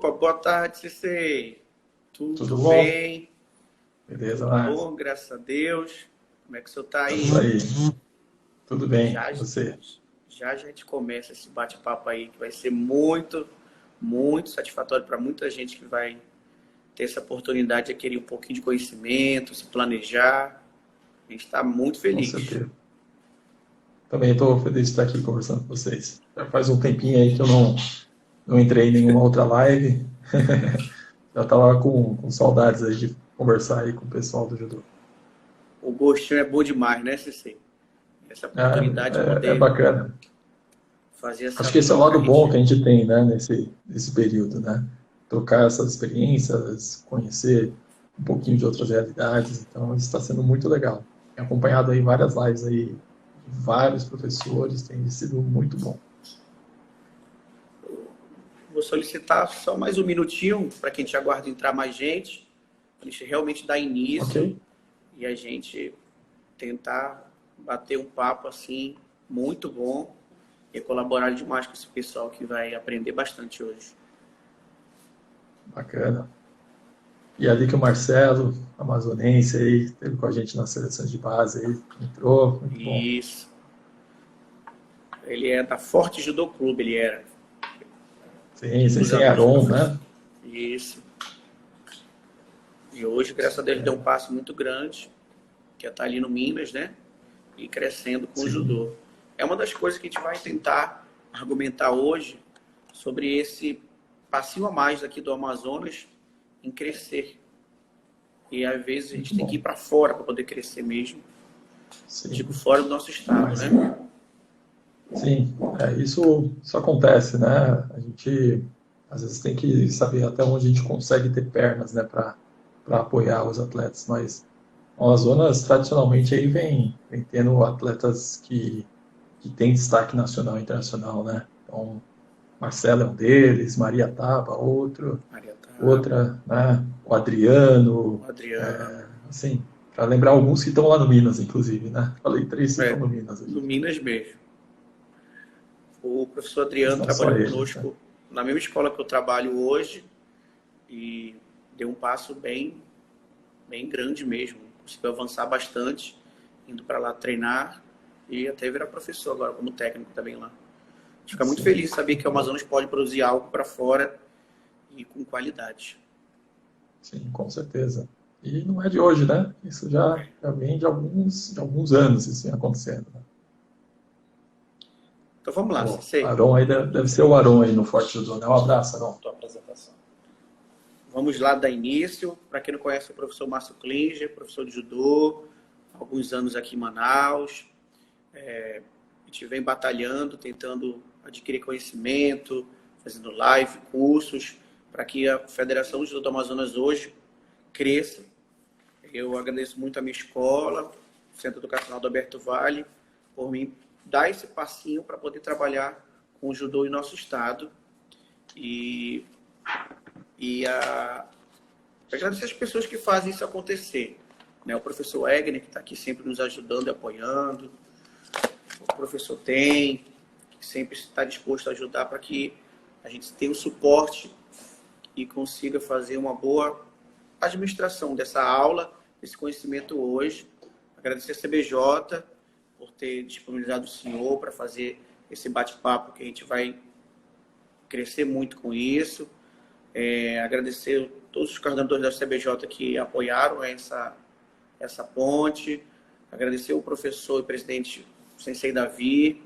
Opa, boa tarde, CC. Tudo Tudo bom? bem? Beleza, Tudo Márcio? bom, graças a Deus. Como é que o senhor tá Estamos aí? aí. Tudo bem. Já, E você? já a gente começa esse bate-papo aí, que vai ser muito, muito satisfatório para muita gente que vai ter essa oportunidade de adquirir um pouquinho de conhecimento, se planejar. A gente está muito Com feliz. certeza. Também estou feliz de estar aqui conversando com vocês. Já faz um tempinho aí que eu não entrei em nenhuma outra live. Já estava com saudades aí de conversar aí com o pessoal do judô. O gostinho é bom demais, né, CC? Essa oportunidade de É poder bacana. fazer essa Acho que esse é o troca, a lado bom gente. que a gente tem, né, nesse período, né? Trocar essas experiências, conhecer um pouquinho de outras realidades. Então, isso está sendo muito legal. Tenho acompanhado aí várias lives aí de vários professores, tem sido muito bom. Vou solicitar só mais um minutinho para que a gente aguarde entrar mais gente, para a gente realmente dar Ok? início e a gente tentar bater um papo assim muito bom e colaborar demais com esse pessoal que vai aprender bastante hoje. Bacana. E ali que o Marcelo, amazonense aí, esteve com a gente nas seleções de base aí, entrou, muito bom. Isso. Ele é da Forte Judô Clube, ele era Sim, um dos sem alunos do Aron, professor. né? Isso. E hoje, graças a Deus, deu um Bacana. passo muito grande, que é estar ali no Minas, né? E crescendo com o Sim, judô. É uma das coisas que a gente vai tentar argumentar hoje sobre esse passinho a mais aqui do Amazonas em crescer. E às vezes a muito gente tem que ir bom. para fora para poder crescer mesmo. Digo, Sim, fora do nosso estado, mas né? sim, isso acontece, né? A gente às vezes tem que saber até onde a gente consegue ter pernas, né, para apoiar os atletas. Mas o Amazonas tradicionalmente aí vem tendo atletas que têm destaque nacional e internacional, né? Então, Marcelo é um deles, Maria Taba, outro, Maria Taba, outra, né? O o Adriano, Adriano. assim, para lembrar alguns que estão lá no Minas, inclusive, né? Falei três que estão É, no Minas no aqui, Minas mesmo. O professor mas Adriano não só trabalhou eles, né? conosco na mesma escola que eu trabalho hoje e deu um passo bem, bem grande mesmo. Conseguiu avançar bastante, indo para lá treinar e até virar professor agora como técnico também lá. A gente fica muito Sim, feliz de saber que muito o bom. Amazonas pode produzir algo para fora e com qualidade. Sim, com certeza. E não é de hoje, né? Isso já vem de alguns anos isso vem acontecendo, né? Então vamos lá, O CC, Aron aí deve ser o Aron aí no Forte Judô, né? Um abraço, Aron. tua apresentação. Vamos lá dar início. Para quem não conhece, o professor Márcio Klinger, professor de judô, há alguns anos aqui em Manaus. A gente vem batalhando, tentando adquirir conhecimento, fazendo live, cursos, para que a Federação de Judô do Amazonas hoje cresça. Eu agradeço muito a minha escola, o Centro Educacional do Alberto Vale, por me dar esse passinho para poder trabalhar com o judô em nosso estado. E, e agradecer as pessoas que fazem isso acontecer. Né? O professor Egner, que está aqui sempre nos ajudando e apoiando. O professor Tem, que sempre está disposto a ajudar para que a gente tenha o suporte e consiga fazer uma boa administração dessa aula, desse conhecimento hoje. Agradecer a CBJ por ter disponibilizado o senhor para fazer esse bate-papo, que a gente vai crescer muito com isso. Agradecer a todos os coordenadores da CBJ que apoiaram essa ponte. Agradecer o professor e presidente Sensei Davi.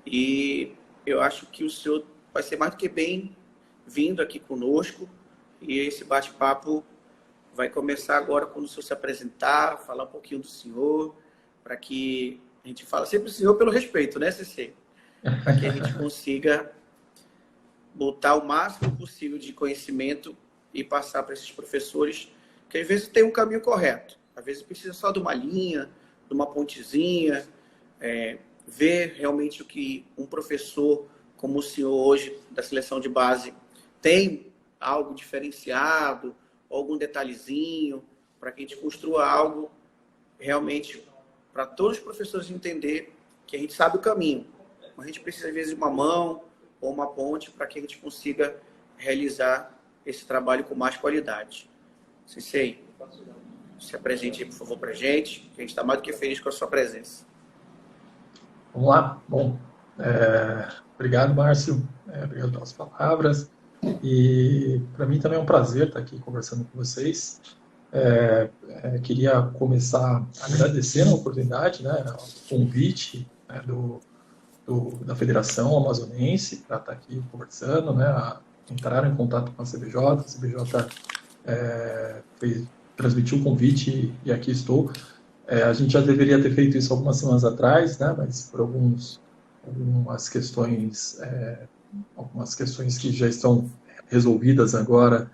E eu acho que o senhor vai ser mais do que bem-vindo aqui conosco. E esse bate-papo vai começar agora quando o senhor se apresentar, falar um pouquinho do senhor, para que a gente fala sempre o senhor pelo respeito, né, CC? Para que a gente consiga botar o máximo possível de conhecimento e passar para esses professores, que às vezes tem um caminho correto, às vezes precisa só de uma linha, de uma pontezinha, ver realmente o que um professor como o senhor hoje da seleção de base tem algo diferenciado, algum detalhezinho, para que a gente construa algo realmente para todos os professores entender que a gente sabe o caminho, mas a gente precisa às vezes de uma mão ou uma ponte para que a gente consiga realizar esse trabalho com mais qualidade. Sensei, se apresente aí, por favor, para a gente, que a gente está mais do que feliz com a sua presença. Vamos lá? Bom, obrigado, Márcio, obrigado pelas palavras, e para mim também é um prazer estar aqui conversando com vocês. Queria começar agradecendo a oportunidade, né, o convite, né, da Federação Amazonense para estar aqui conversando, né, entraram em contato com a CBJ transmitiu o convite e aqui estou. A gente já deveria ter feito isso algumas semanas atrás, né, mas por algumas questões que já estão resolvidas agora,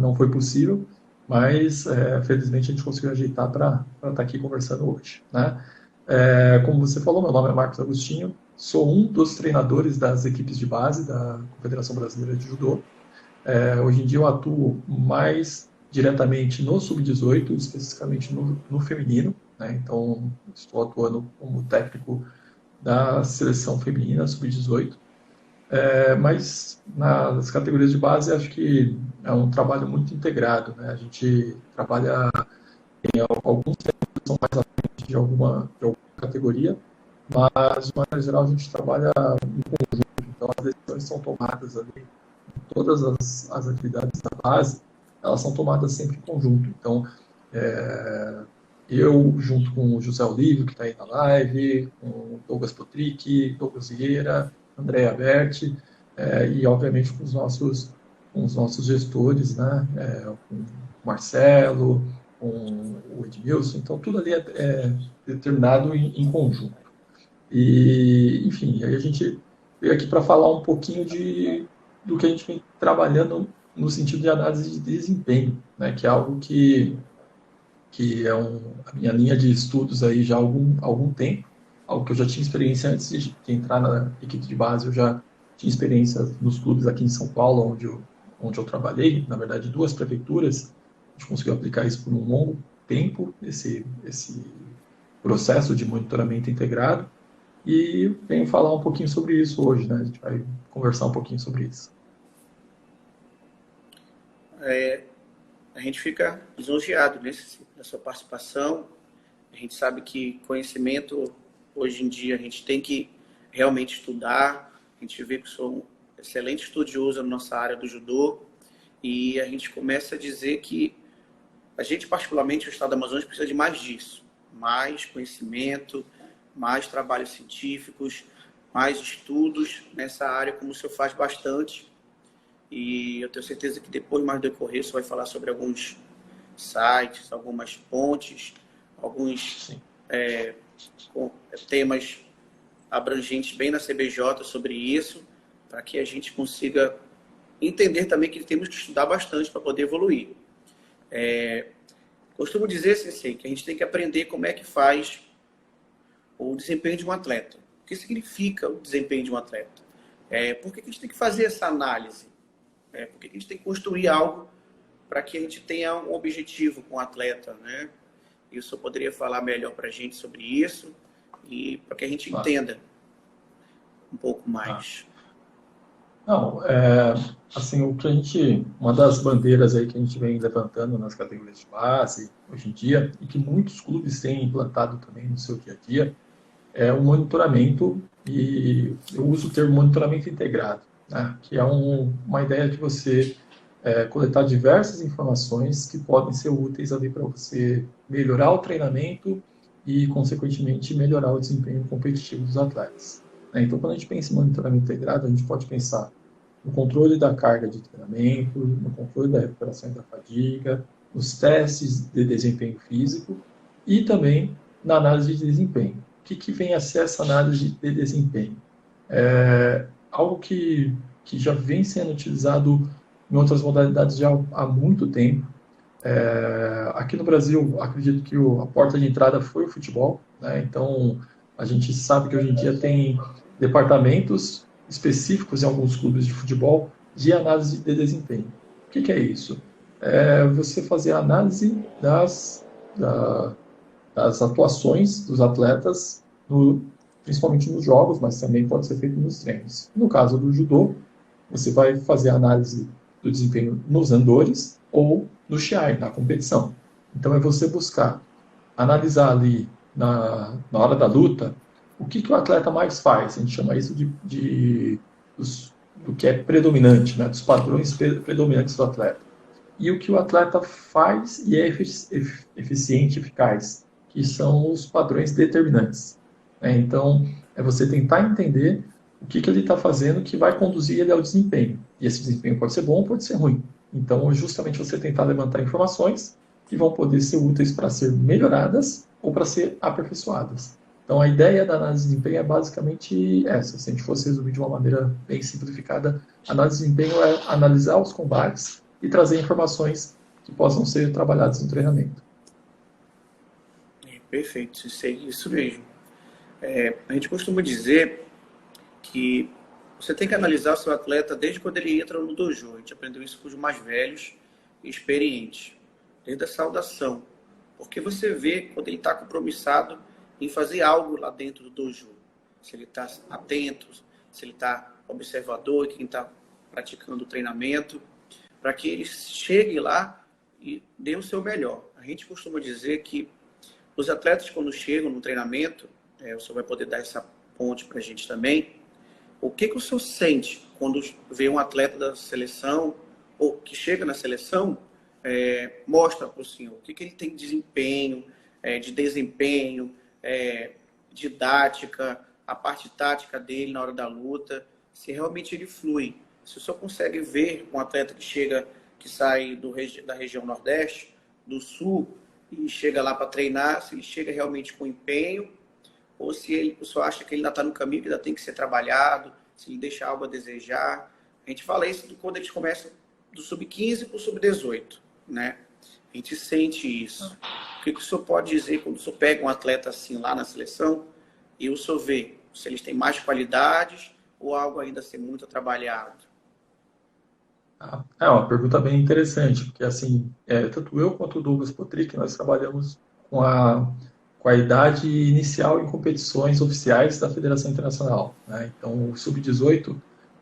não foi possível, mas felizmente a gente conseguiu ajeitar para estar aqui conversando hoje, né? Como você falou, meu nome é Marcos Agostinho, sou um dos treinadores das equipes de base da Confederação Brasileira de Judô. Hoje em dia eu atuo mais diretamente no Sub-18, especificamente no feminino, né? Então estou atuando como técnico da seleção feminina Sub-18, mas nas categorias de base acho que é um trabalho muito integrado, né? A gente trabalha em alguns tempos que são mais à frente de alguma categoria, mas de maneira geral a gente trabalha em conjunto, então as decisões são tomadas ali, todas as atividades da base, elas são tomadas sempre em conjunto. Então, eu, junto com o José Olívio, que está aí na live, com o Douglas Potrick, Douglas Vieira, Andréa Berti, e, obviamente, com os nossos gestores, né, com o Marcelo, com o Edmilson. Então, tudo ali é determinado em conjunto. E, enfim, aí a gente veio aqui para falar um pouquinho do que a gente vem trabalhando no sentido de análise de desempenho, né, que é algo que é a minha linha de estudos aí já há algum tempo, algo que eu já tinha experiência antes de entrar na equipe de base. Eu já tinha experiência nos clubes aqui em São Paulo, onde eu trabalhei, na verdade, 2 prefeituras. A gente conseguiu aplicar isso por um longo tempo, esse processo de monitoramento integrado, e venho falar um pouquinho sobre isso hoje, né? A gente vai conversar um pouquinho sobre isso. A gente fica lisonjeado na sua participação. A gente sabe que conhecimento, hoje em dia, a gente tem que realmente estudar. A gente vê que sou um excelente estudioso na nossa área do judô, e a gente começa a dizer que a gente, particularmente, o Estado do Amazonas, precisa de mais disso. Mais conhecimento, mais trabalhos científicos, mais estudos nessa área, como o senhor faz bastante. E eu tenho certeza que depois, mais do decorrer, você vai falar sobre alguns sites, algumas pontes, alguns temas abrangentes bem na CBJ sobre isso, para que a gente consiga entender também que temos que estudar bastante para poder evoluir. Costumo dizer, Sensei, que a gente tem que aprender como é que faz o desempenho de um atleta. O que significa o desempenho de um atleta? Por que a gente tem que fazer essa análise? Por que a gente tem que construir algo para que a gente tenha um objetivo com o atleta, né? E o senhor poderia falar melhor para a gente sobre isso, e para que a gente entenda um pouco mais. Não, assim, uma das bandeiras aí que a gente vem levantando nas categorias de base hoje em dia, e que muitos clubes têm implantado também no seu dia a dia, é o monitoramento, e eu uso o termo monitoramento integrado, né, que é uma ideia de você coletar diversas informações que podem ser úteis ali para você melhorar o treinamento e, consequentemente, melhorar o desempenho competitivo dos atletas. Então, quando a gente pensa em monitoramento integrado, a gente pode pensar no controle da carga de treinamento, no controle da recuperação e da fadiga, nos testes de desempenho físico e também na análise de desempenho. O que vem a ser essa análise de desempenho? Algo que já vem sendo utilizado em outras modalidades já há muito tempo. Aqui no Brasil, acredito que a porta de entrada foi o futebol, né? Então, a gente sabe que hoje em dia tem departamentos específicos em alguns clubes de futebol de análise de desempenho. O que é isso? Você fazer a análise das atuações dos atletas, principalmente nos jogos, mas também pode ser feito nos treinos. No caso do judô, você vai fazer a análise do desempenho nos andores ou no shiar, na competição. Então é você buscar analisar ali na hora da luta o que o atleta mais faz. A gente chama isso do que é predominante, né? Dos padrões predominantes do atleta. E o que o atleta faz e é eficiente, eficaz, que são os padrões determinantes. Então, é você tentar entender o que ele está fazendo que vai conduzir ele ao desempenho. E esse desempenho pode ser bom ou pode ser ruim. Então, é justamente você tentar levantar informações que vão poder ser úteis para ser melhoradas ou para ser aperfeiçoadas. Então, a ideia da análise de desempenho é basicamente essa. Se a gente fosse resumir de uma maneira bem simplificada, a análise de desempenho é analisar os combates e trazer informações que possam ser trabalhadas no treinamento. Perfeito, isso mesmo. A gente costuma dizer que você tem que analisar o seu atleta desde quando ele entra no dojo. A gente aprendeu isso com os mais velhos e experientes, desde a saudação. Porque você vê quando ele está compromissado em fazer algo lá dentro do dojo. Se ele está atento, se ele está observador, quem está praticando o treinamento, para que ele chegue lá e dê o seu melhor. A gente costuma dizer que os atletas, quando chegam no treinamento, o senhor vai poder dar essa ponte para a gente também, o que o senhor sente quando vê um atleta da seleção, ou que chega na seleção, mostra para o senhor o que ele tem de desempenho, didática, a parte tática dele na hora da luta, se realmente ele flui. Se o senhor consegue ver um atleta que sai da região Nordeste, do Sul, e chega lá para treinar, se ele chega realmente com empenho, ou se o senhor acha que ele ainda está no caminho, que ainda tem que ser trabalhado, se ele deixa algo a desejar. A gente fala isso quando eles começam do sub-15 para o sub-18, né? A gente sente isso. O que o senhor pode dizer quando o senhor pega um atleta assim lá na seleção e o senhor vê se eles têm mais qualidades ou algo ainda a ser muito trabalhado? É uma pergunta bem interessante, porque assim, tanto eu quanto o Douglas Potrick, nós trabalhamos com a idade inicial em competições oficiais da Federação Internacional, né? Então, o sub-18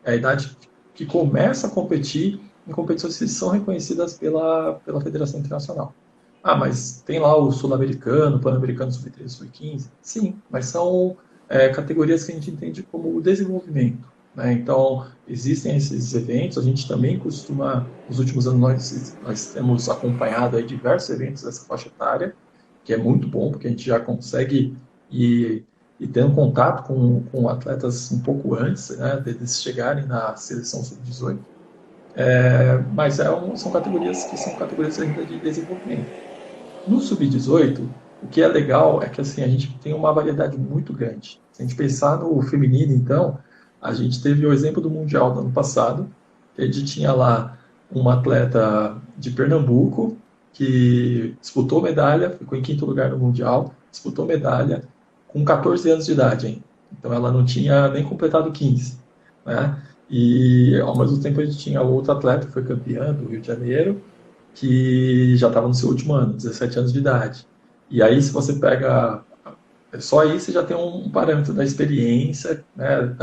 é a idade que começa a competir em competições que são reconhecidas pela Federação Internacional. Ah, mas tem lá o sul-americano, o pan-americano sub-13, sub-15? Sim, mas são categorias que a gente entende como desenvolvimento, né? Então, existem esses eventos, a gente também costuma, nos últimos anos nós temos acompanhado aí diversos eventos dessa faixa etária, que é muito bom, porque a gente já consegue ir tendo contato com atletas um pouco antes, né, deles chegarem na seleção sub-18. Mas são categorias que são categorias ainda de desenvolvimento. No sub-18, o que é legal é que assim, a gente tem uma variedade muito grande. Se a gente pensar no feminino, então, a gente teve o exemplo do Mundial do ano passado, que a gente tinha lá uma atleta de Pernambuco, que disputou medalha, ficou em 5º lugar no Mundial, disputou medalha com 14 anos de idade ainda. Então ela não tinha nem completado 15, né? E ao mesmo tempo a gente tinha outro atleta que foi campeã do Rio de Janeiro, que já estava no seu último ano, 17 anos de idade. E aí se você pega, só aí você já tem um parâmetro da experiência, né?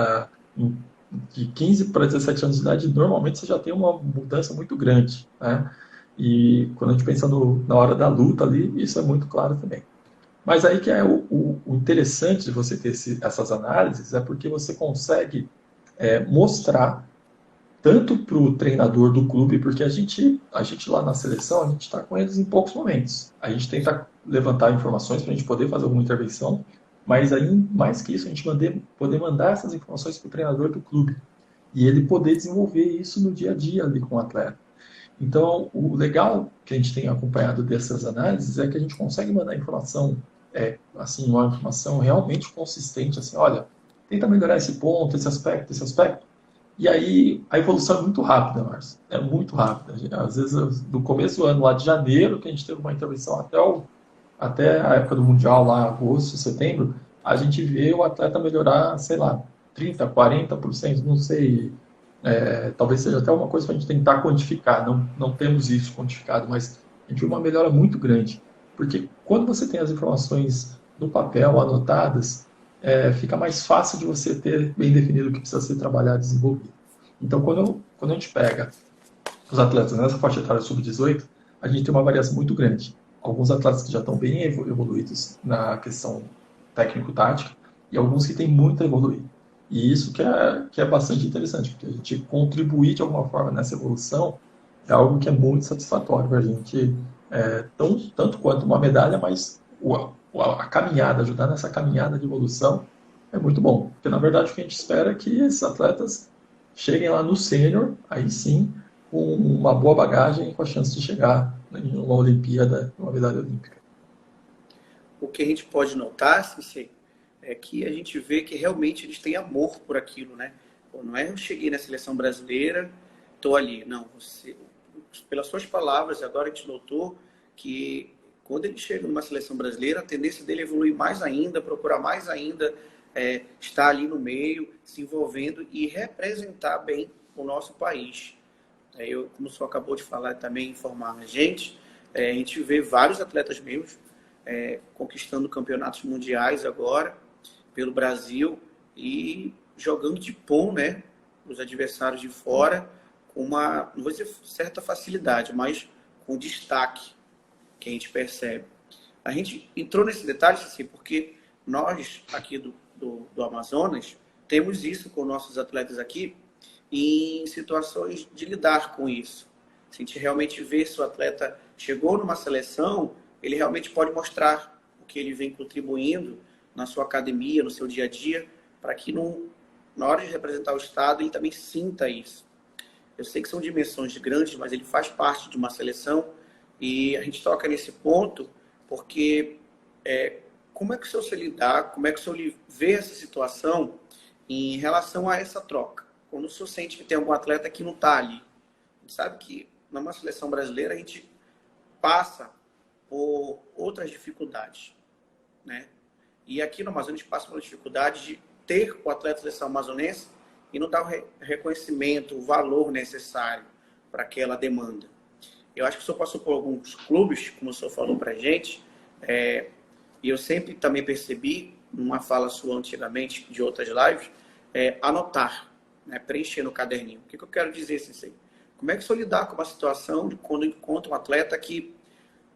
De 15 para 17 anos de idade, normalmente você já tem uma mudança muito grande, né? E quando a gente pensa na hora da luta ali, isso é muito claro também. Mas aí que é o interessante de você ter essas análises, é porque você consegue mostrar tanto para o treinador do clube, porque a gente lá na seleção, a gente está com eles em poucos momentos. A gente tenta levantar informações para a gente poder fazer alguma intervenção, mas aí, mais que isso, a gente poder mandar essas informações para o treinador do clube e ele poder desenvolver isso no dia a dia ali com o atleta. Então, o legal que a gente tem acompanhado dessas análises é que a gente consegue mandar informação, assim, uma informação realmente consistente, assim, olha, tenta melhorar esse ponto, esse aspecto. E aí, a evolução é muito rápida, Márcio. É muito rápida. Às vezes, do começo do ano, lá de janeiro, que a gente teve uma intervenção até a época do Mundial, lá, agosto, setembro, a gente vê o atleta melhorar, sei lá, 30%, 40%, não sei. Talvez seja até uma coisa para a gente tentar quantificar, não temos isso quantificado, mas a gente vê uma melhora muito grande, porque quando você tem as informações no papel, anotadas, fica mais fácil de você ter bem definido o que precisa ser trabalhado e desenvolvido. Então, quando a gente pega os atletas nessa faixa etária sub-18, a gente tem uma variação muito grande. Alguns atletas que já estão bem evoluídos na questão técnico-tática e alguns que têm muito a evoluir. E isso que é bastante interessante, porque a gente contribuir de alguma forma nessa evolução é algo que é muito satisfatório para a gente, tanto quanto uma medalha, mas a caminhada, ajudar nessa caminhada de evolução é muito bom. Porque, na verdade, o que a gente espera é que esses atletas cheguem lá no sênior, aí sim, com uma boa bagagem e com a chance de chegar em uma Olimpíada, uma medalha olímpica. O que a gente pode notar, Sensei, é que a gente vê que realmente eles têm amor por aquilo, né? Pô, não é eu cheguei na seleção brasileira, estou ali. Não, você, pelas suas palavras, agora a gente notou que quando ele chega numa seleção brasileira, a tendência dele é evoluir mais ainda, procurar mais ainda, estar ali no meio, se envolvendo e representar bem o nosso país. Como o senhor acabou de falar também, informar a gente vê vários atletas meus conquistando campeonatos mundiais agora pelo Brasil e jogando de pão, né, os adversários de fora com uma, não vou dizer certa facilidade, mas com destaque que a gente percebe. A gente entrou nesse detalhe assim, porque nós aqui do Amazonas temos isso com nossos atletas aqui em situações de lidar com isso. Se a gente realmente vê se o atleta chegou numa seleção, ele realmente pode mostrar o que ele vem contribuindo na sua academia, no seu dia a dia, para que na hora de representar o Estado, ele também sinta isso. Eu sei que são dimensões grandes, mas ele faz parte de uma seleção e a gente toca nesse ponto porque como é que o senhor se lidar, como é que o senhor vê essa situação em relação a essa troca? Quando o senhor sente que tem algum atleta que não está ali. A gente sabe que numa seleção brasileira a gente passa por outras dificuldades, né? E aqui no Amazonas a gente passa por uma dificuldade de ter o atleta da seleção amazonense e não dar o reconhecimento, o valor necessário para aquela demanda. Eu acho que o senhor passou por alguns clubes, como o senhor falou para a gente, e eu sempre também percebi, numa fala sua antigamente de outras lives, anotar, né, preencher no caderninho. O que eu quero dizer, Sensei? Como é que o senhor lidar com uma situação de quando encontra um atleta que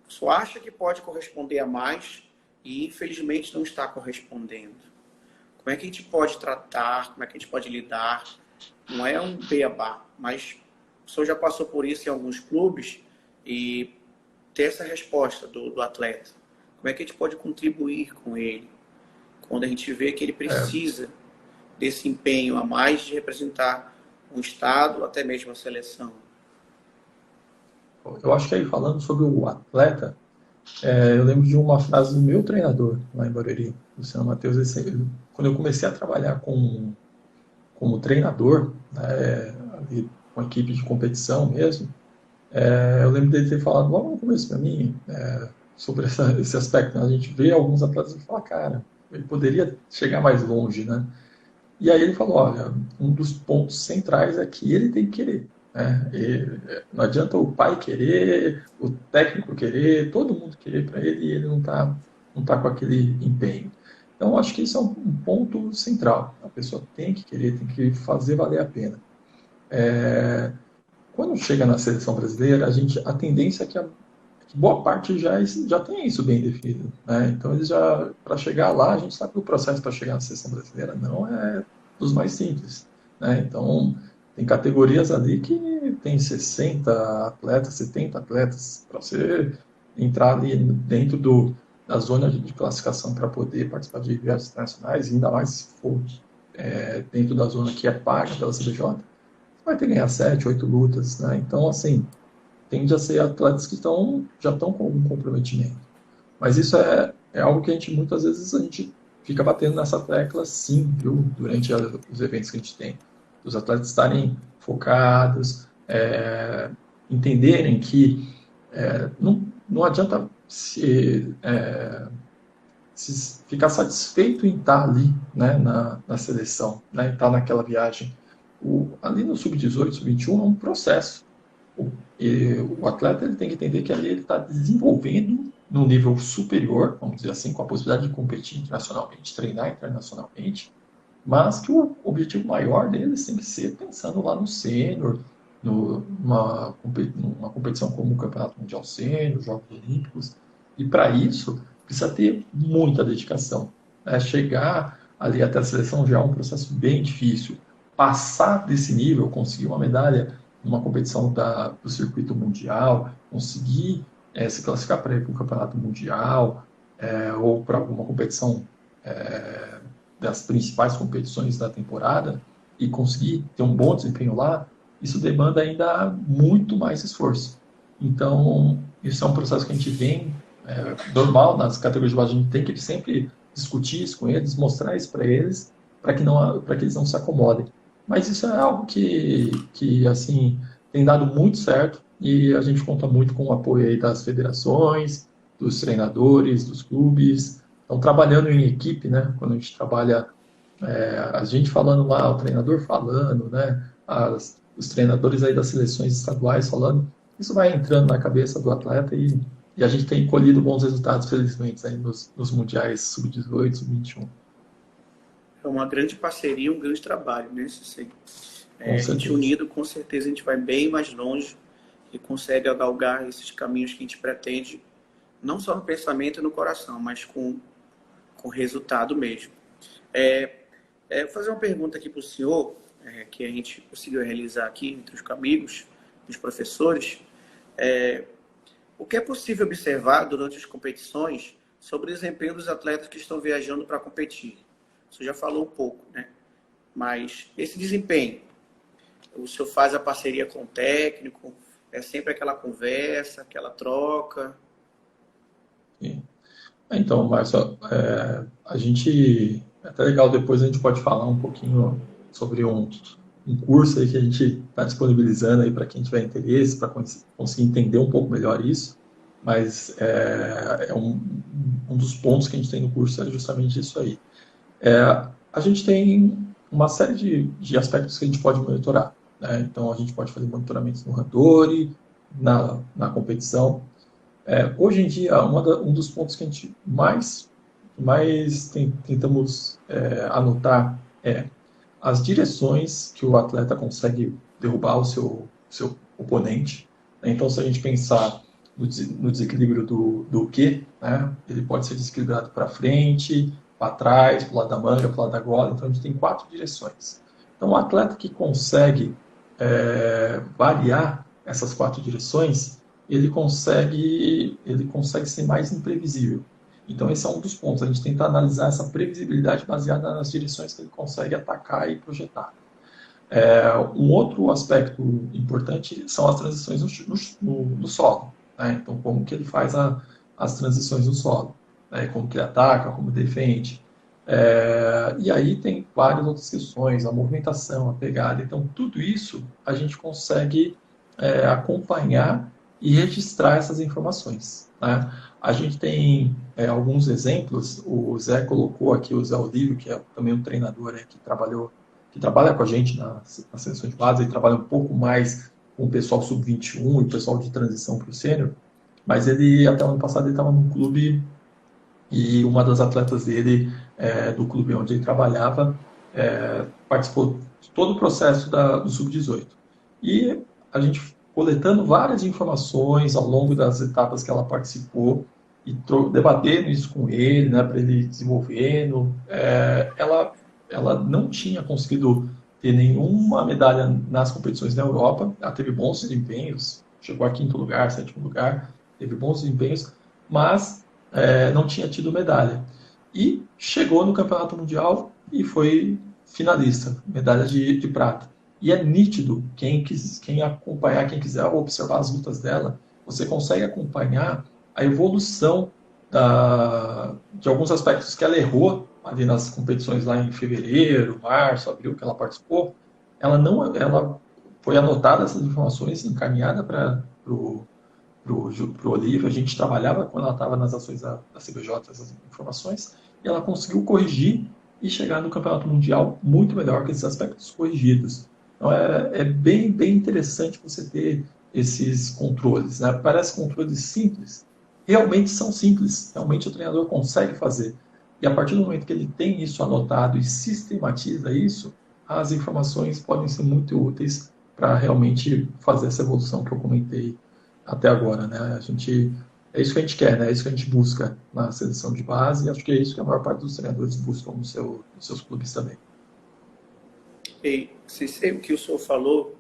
só acha que pode corresponder a mais e infelizmente não está correspondendo? Como é que a gente pode tratar, como é que a gente pode lidar? Não é um beabá, mas o senhor já passou por isso em alguns clubes e ter essa resposta do atleta. Como é que a gente pode contribuir com ele quando a gente vê que ele precisa desse empenho a mais de representar um estado, até mesmo a seleção? Eu acho que aí falando sobre o atleta, eu lembro de uma frase do meu treinador lá em Barueri, Luciano Matheus. Quando eu comecei a trabalhar como treinador, né, ali, com a equipe de competição mesmo, eu lembro dele ter falado logo no começo para mim sobre esse aspecto. Né? A gente vê alguns atletas e fala, cara, ele poderia chegar mais longe, né? E aí ele falou, olha, um dos pontos centrais é que ele tem que querer. Né? Não adianta o pai querer, o técnico querer, todo mundo querer para ele e ele não tá com aquele empenho. Então, eu acho que isso é um ponto central. A pessoa tem que querer, tem que fazer valer a pena. Quando chega na seleção brasileira, a tendência é que boa parte já tem isso bem definido. Né? Então, para chegar lá, a gente sabe que o processo para chegar na seleção brasileira não é dos mais simples. Né? Então, tem categorias ali que tem 60 atletas, 70 atletas, para você entrar ali dentro da zona de classificação para poder participar de viagens internacionais, ainda mais se for dentro da zona que é paga pela CBJ, você vai ter que ganhar 7, 8 lutas. Né? Então, assim, tende a ser atletas que já estão com algum comprometimento. Mas isso é algo que muitas vezes a gente fica batendo nessa tecla, sim, viu, durante os eventos que a gente tem. Os atletas estarem focados, entenderem que não adianta se ficar satisfeito em estar ali, né, na seleção, né, estar naquela viagem. Ali no sub-18, sub-21 é um processo. O atleta ele tem que entender que ali ele está desenvolvendo num nível superior, vamos dizer assim, com a possibilidade de competir internacionalmente, treinar internacionalmente, mas que o objetivo maior deles tem que ser pensando lá no sênior, numa competição como o Campeonato Mundial Sênior, os Jogos Olímpicos. E para isso, precisa ter muita dedicação. Né? Chegar ali até a seleção já é um processo bem difícil. Passar desse nível, conseguir uma medalha numa competição do circuito mundial, conseguir se classificar para ir para um campeonato mundial ou para alguma competição das principais competições da temporada e conseguir ter um bom desempenho lá, isso demanda ainda muito mais esforço. Então, isso é um processo que a gente vem normal nas categorias de base, a gente tem que sempre discutir isso com eles, mostrar isso para eles, para que eles não se acomodem. Mas isso é algo que assim, tem dado muito certo e a gente conta muito com o apoio aí das federações, dos treinadores, dos clubes. Então, trabalhando em equipe, né? Quando a gente trabalha, a gente falando lá, o treinador falando, né? Os treinadores aí das seleções estaduais falando, isso vai entrando na cabeça do atleta e a gente tem colhido bons resultados, felizmente, aí nos mundiais sub-18, sub-21. É uma grande parceria, um grande trabalho, né? A gente unido, com certeza a gente vai bem mais longe e consegue galgar esses caminhos que a gente pretende, não só no pensamento e no coração, mas com resultado mesmo. Vou fazer uma pergunta aqui para o senhor, que a gente conseguiu realizar aqui entre os amigos, os professores. O que é possível observar durante as competições sobre o desempenho dos atletas que estão viajando para competir? Você já falou um pouco, né? Mas esse desempenho, o senhor faz a parceria com o técnico, é sempre aquela conversa, aquela troca? Sim. Então, Márcio, a gente... É até legal, depois a gente pode falar um pouquinho sobre um curso aí que a gente está disponibilizando aí para quem tiver interesse, para conseguir entender um pouco melhor isso. Mas um dos pontos que a gente tem no curso é justamente isso aí. A gente tem uma série de aspectos que a gente pode monitorar. Né? Então, a gente pode fazer monitoramentos no Randori, na competição. Hoje em dia, um dos pontos que a gente mais tentamos anotar as direções que o atleta consegue derrubar o seu oponente. Né? Então, se a gente pensar no desequilíbrio do Q, né? Ele pode ser desequilibrado para frente, para trás, para o lado da manga, para o lado da gola. Então, a gente tem 4 direções. Então, o atleta que consegue variar essas 4 direções, ele consegue ser mais imprevisível. Então, esse é um dos pontos. A gente tenta analisar essa previsibilidade baseada nas direções que ele consegue atacar e projetar. Um outro aspecto importante são as transições no solo. Né? Então, como que ele faz as transições no solo. Né? Como que ele ataca, como defende. E aí tem várias outras questões, a movimentação, a pegada. Então, tudo isso a gente consegue acompanhar e registrar essas informações. Né? A gente tem alguns exemplos, o Zé colocou aqui, o Zé Olívio, que é também um treinador que trabalha com a gente na seleção de base, ele trabalha um pouco mais com o pessoal sub-21 e o pessoal de transição para o sênior, mas ele, até o ano passado, ele estava num clube e uma das atletas dele, do clube onde ele trabalhava, participou de todo o processo do sub-18. E a gente coletando várias informações ao longo das etapas que ela participou e debatendo isso com ele, né, para ele desenvolvendo. Ela não tinha conseguido ter nenhuma medalha nas competições na Europa. Ela teve bons desempenhos, chegou a 5º lugar, 7º lugar, teve bons desempenhos, mas não tinha tido medalha. E chegou no Campeonato Mundial e foi finalista, medalha de prata. E é nítido, quem acompanhar, quem quiser observar as lutas dela, você consegue acompanhar a evolução de alguns aspectos que ela errou ali nas competições lá em fevereiro, março, abril, que ela participou. Ela foi anotada essas informações, encaminhada para o Olívio. A gente trabalhava quando ela estava nas ações da CBJ, essas informações, e ela conseguiu corrigir e chegar no Campeonato Mundial muito melhor que esses aspectos corrigidos. Então, é bem, bem interessante você ter esses controles. Né? Parece controles simples. Realmente são simples. Realmente o treinador consegue fazer. E a partir do momento que ele tem isso anotado e sistematiza isso, as informações podem ser muito úteis para realmente fazer essa evolução que eu comentei até agora, né? É isso que a gente quer, né? É isso que a gente busca na seleção de base, e acho que é isso que a maior parte dos treinadores buscam nos seus clubes também. E se sei o que o senhor falou,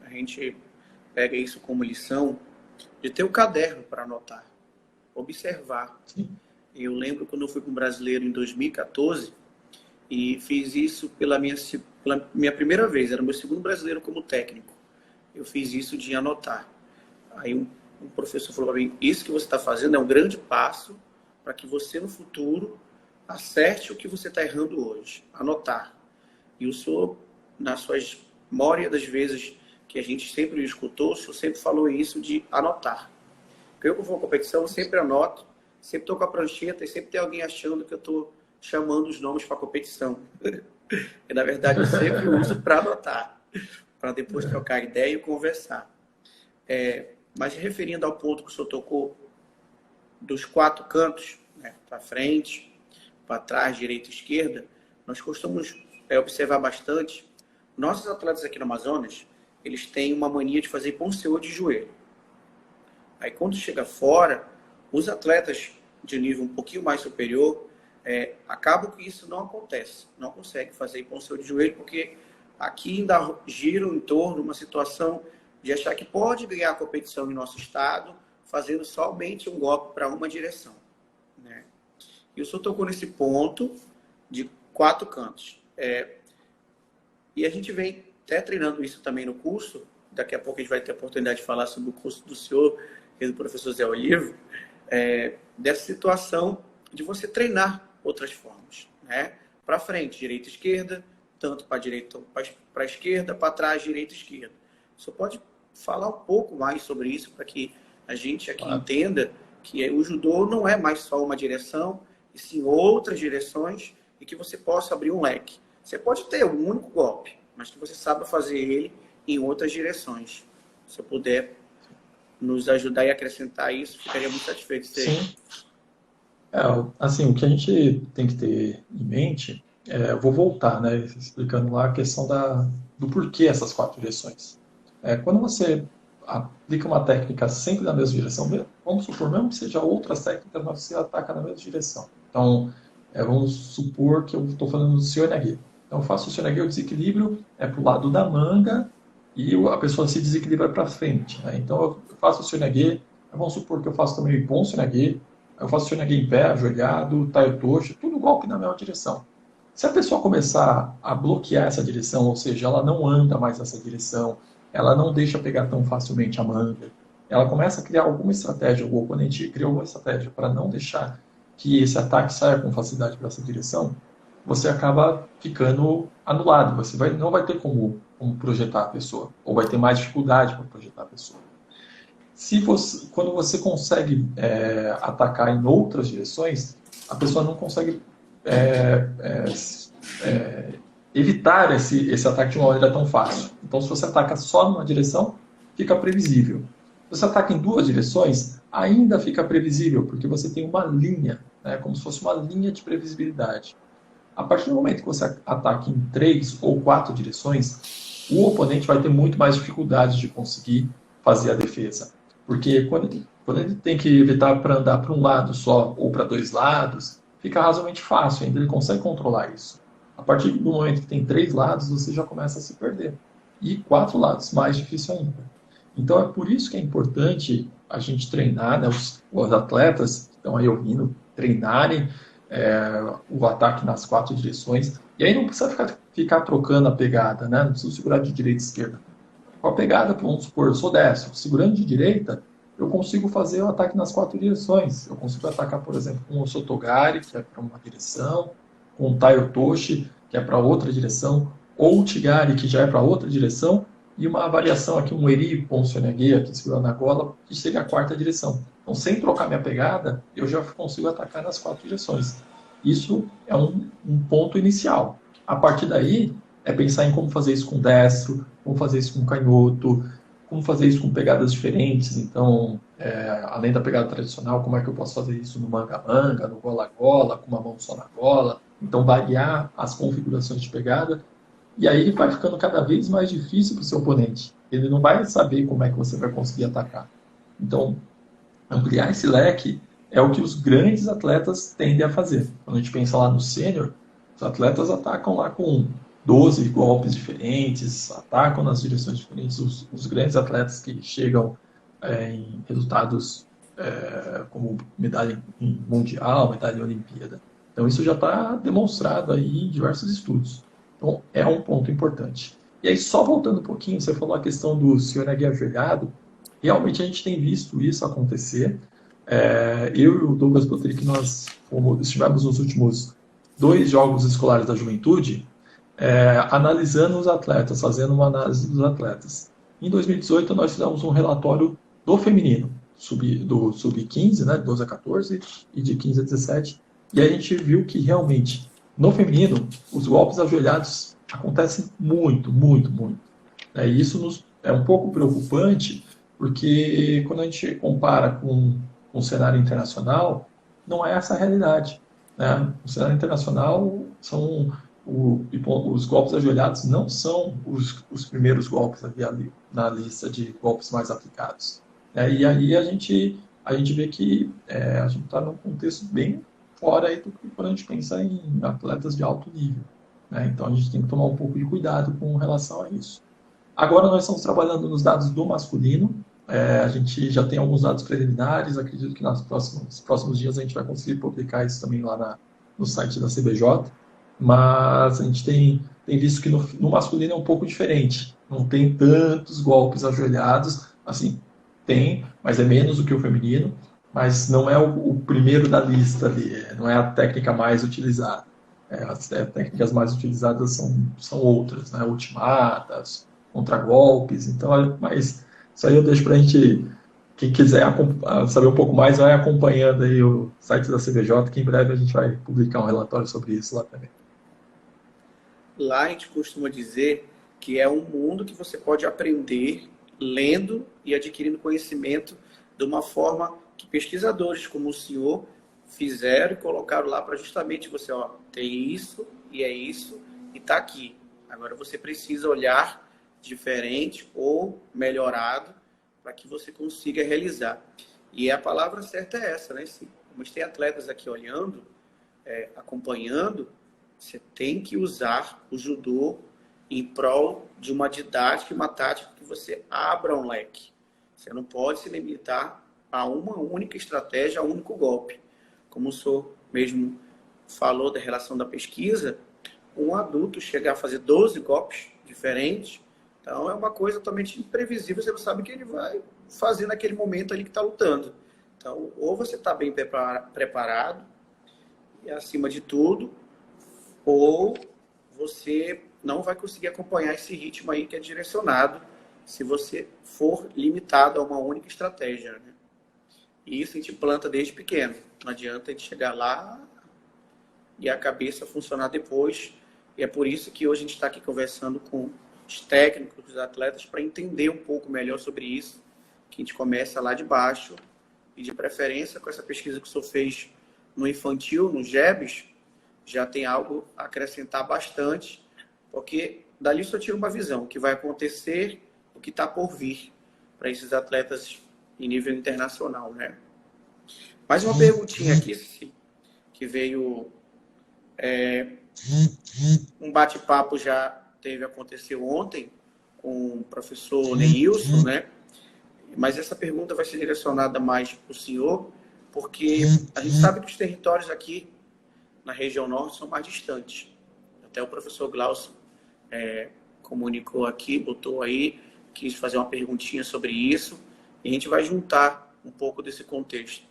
a gente pega isso como lição de ter o caderno para anotar, observar. Sim. Eu lembro quando eu fui para um brasileiro em 2014 e fiz isso pela minha primeira vez, era o meu segundo brasileiro como técnico. Eu fiz isso de anotar. Aí um professor falou para mim, isso que você está fazendo é um grande passo para que você no futuro acerte o que você está errando hoje. Anotar. E o senhor, na suas maioria das vezes que a gente sempre escutou, o senhor sempre falou isso de anotar. Porque eu, quando vou à competição, eu sempre anoto, sempre estou com a prancheta e sempre tem alguém achando que eu estou chamando os nomes para a competição. E, na verdade, eu sempre uso para anotar, para depois trocar ideia e conversar. Mas referindo ao ponto que o senhor tocou, dos 4 cantos, né, para frente, para trás, direita e esquerda, nós costumamos observar bastante. Nossos atletas aqui no Amazonas, eles têm uma mania de fazer ponceô de joelho. Aí quando chega fora, os atletas de nível um pouquinho mais superior, acabam que isso não acontece. Não consegue fazer ponceô de joelho, porque aqui ainda gira em torno de uma situação de achar que pode ganhar a competição em nosso estado, fazendo somente um golpe para uma direção, né? E o senhor tocou nesse ponto de 4 cantos. E a gente vem até treinando isso também no curso. Daqui a pouco a gente vai ter a oportunidade de falar sobre o curso do senhor e do professor Zé Olivo, dessa situação de você treinar outras formas, né? Para frente, direita e esquerda, tanto para direita, para esquerda, para trás, direita e esquerda. Você pode falar um pouco mais sobre isso para que a gente aqui entenda que o judô não é mais só uma direção, e sim outras direções, e que você possa abrir um leque. Você pode ter um único golpe, mas que você saiba fazer ele em outras direções. Se eu puder nos ajudar e acrescentar isso, ficaria muito satisfeito de ser. Sim. Assim, o que a gente tem que ter em mente, eu vou voltar, né, explicando lá a questão do porquê essas 4 direções. Quando você aplica uma técnica sempre na mesma direção, vamos supor, mesmo que seja outras técnicas, mas você ataca na mesma direção. Então, vamos supor que eu estou falando do Seoinage. Então, eu faço o Seoinage, o desequilíbrio é para o lado da manga e a pessoa se desequilibra para frente, né? Então, eu faço o Seoinage, vamos supor que eu faço também o Ippon Seoinage, eu faço Seoinage em pé, ajoelhado, Taiotoshi, tudo golpe na mesma direção. Se a pessoa começar a bloquear essa direção, ou seja, ela não anda mais nessa direção, ela não deixa pegar tão facilmente a manga, ela começa a criar alguma estratégia, o oponente cria alguma estratégia para não deixar que esse ataque saia com facilidade para essa direção, você acaba ficando anulado, você não vai ter como projetar a pessoa, ou vai ter mais dificuldade para projetar a pessoa. Quando você consegue atacar em outras direções, a pessoa não consegue evitar esse ataque de uma maneira tão fácil. Então, se você ataca só numa direção, fica previsível. Se você ataca em 2 direções, ainda fica previsível, porque você tem uma linha, né, como se fosse uma linha de previsibilidade. A partir do momento que você ataca em 3 ou 4 direções, o oponente vai ter muito mais dificuldade de conseguir fazer a defesa. Porque quando ele tem que evitar para andar para um lado só ou para 2 lados, fica razoavelmente fácil, ainda ele consegue controlar isso. A partir do momento que tem 3 lados, você já começa a se perder. E 4 lados, mais difícil ainda. Então, é por isso que é importante a gente treinar, né, os atletas que estão aí ouvindo, treinarem o ataque nas 4 direções. E aí não precisa ficar trocando a pegada, né? Não precisa segurar de direita e esquerda. Com a pegada, vamos supor, eu sou destro, segurando de direita, eu consigo fazer o ataque nas 4 direções. Eu consigo atacar, por exemplo, com o Sotogari, que é para uma direção, com o Taiotoshi, que é para outra direção, ou o Tigari, que já é para outra direção, e uma variação aqui, um Eri Poncionegue, aqui segurando a gola, que seria a 4ª direção. Então, sem trocar minha pegada, eu já consigo atacar nas 4 direções. Isso é um ponto inicial. A partir daí, é pensar em como fazer isso com destro, como fazer isso com canhoto, como fazer isso com pegadas diferentes. Então, além da pegada tradicional, como é que eu posso fazer isso no manga-manga, no gola-gola, com uma mão só na gola. Então, variar as configurações de pegada E aí vai ficando cada vez mais difícil para o seu oponente. Ele não vai saber como é que você vai conseguir atacar. Então, ampliar esse leque é o que os grandes atletas tendem a fazer. Quando a gente pensa lá no sênior, os atletas atacam lá com 12 golpes diferentes, atacam nas direções diferentes. Os grandes atletas que chegam em resultados como medalha em mundial, medalha em Olimpíada. Então isso já está demonstrado aí em diversos estudos. Então é um ponto importante. E aí só voltando um pouquinho, você falou a questão do senhor ajoelhado. Realmente a gente tem visto isso acontecer. Eu e o Douglas Patrick, nós estivemos nos últimos 2 Jogos Escolares da Juventude, analisando os atletas, fazendo uma análise dos atletas. Em 2018, nós fizemos um relatório do feminino, do sub-15, né, de 12 a 14, e de 15 a 17, e a gente viu que realmente, no feminino, os golpes ajoelhados acontecem muito, muito, muito. E isso é um pouco preocupante, porque quando a gente compara com o cenário internacional, não é essa a realidade. Né? O cenário internacional os golpes ajoelhados não são os primeiros golpes ali na lista de golpes mais aplicados. E aí a gente vê que a gente está num contexto bem fora aí do que quando a gente pensa em atletas de alto nível. Né? Então a gente tem que tomar um pouco de cuidado com relação a isso. Agora nós estamos trabalhando nos dados do masculino. A gente já tem alguns dados preliminares. Acredito que nos próximos dias a gente vai conseguir publicar isso também lá no site da CBJ. Mas a gente tem visto que no masculino é um pouco diferente. Não tem tantos golpes ajoelhados. Assim, tem, mas é menos do que o feminino. Mas não é o primeiro da lista ali. Não é a técnica mais utilizada. As técnicas mais utilizadas são outras, né? Ultimatas, contragolpes. Então, mas isso aí eu deixo para a gente, quem quiser saber um pouco mais, vai acompanhando aí o site da CBJ, que em breve a gente vai publicar um relatório sobre isso lá também. Lá a gente costuma dizer que é um mundo que você pode aprender lendo e adquirindo conhecimento de uma forma que pesquisadores como o senhor fizeram e colocaram lá para justamente você, tem isso e é isso e está aqui. Agora você precisa olhar diferente ou melhorado para que você consiga realizar. E a palavra certa é essa, né? Como a gente tem atletas aqui olhando, acompanhando, você tem que usar o judô em prol de uma didática e uma tática que você abra um leque. Você não pode se limitar a uma única estratégia, a um único golpe. Como o senhor mesmo falou da relação da pesquisa, um adulto chegar a fazer 12 golpes diferentes, então é uma coisa totalmente imprevisível, você não sabe o que ele vai fazer naquele momento ali que está lutando. Então, ou você está bem preparado, e acima de tudo, ou você não vai conseguir acompanhar esse ritmo aí que é direcionado se você for limitado a uma única estratégia. Né? E isso a gente planta desde pequeno. Não adianta a gente chegar lá e a cabeça funcionar depois. E é por isso que hoje a gente está aqui conversando com os técnicos, os atletas, para entender um pouco melhor sobre isso, que a gente começa lá de baixo e, de preferência, com essa pesquisa que o senhor fez no infantil, no GEBS, já tem algo a acrescentar bastante, porque dali só tira uma visão, o que vai acontecer, o que está por vir para esses atletas em nível internacional, né? Mais uma perguntinha aqui, que veio... um bate-papo já aconteceu ontem com o professor Neilson, né? Mas essa pergunta vai ser direcionada mais para o senhor, porque a gente sabe que os territórios aqui na região norte são mais distantes. Até o professor Glaucio comunicou aqui, botou aí, quis fazer uma perguntinha sobre isso, e a gente vai juntar um pouco desse contexto.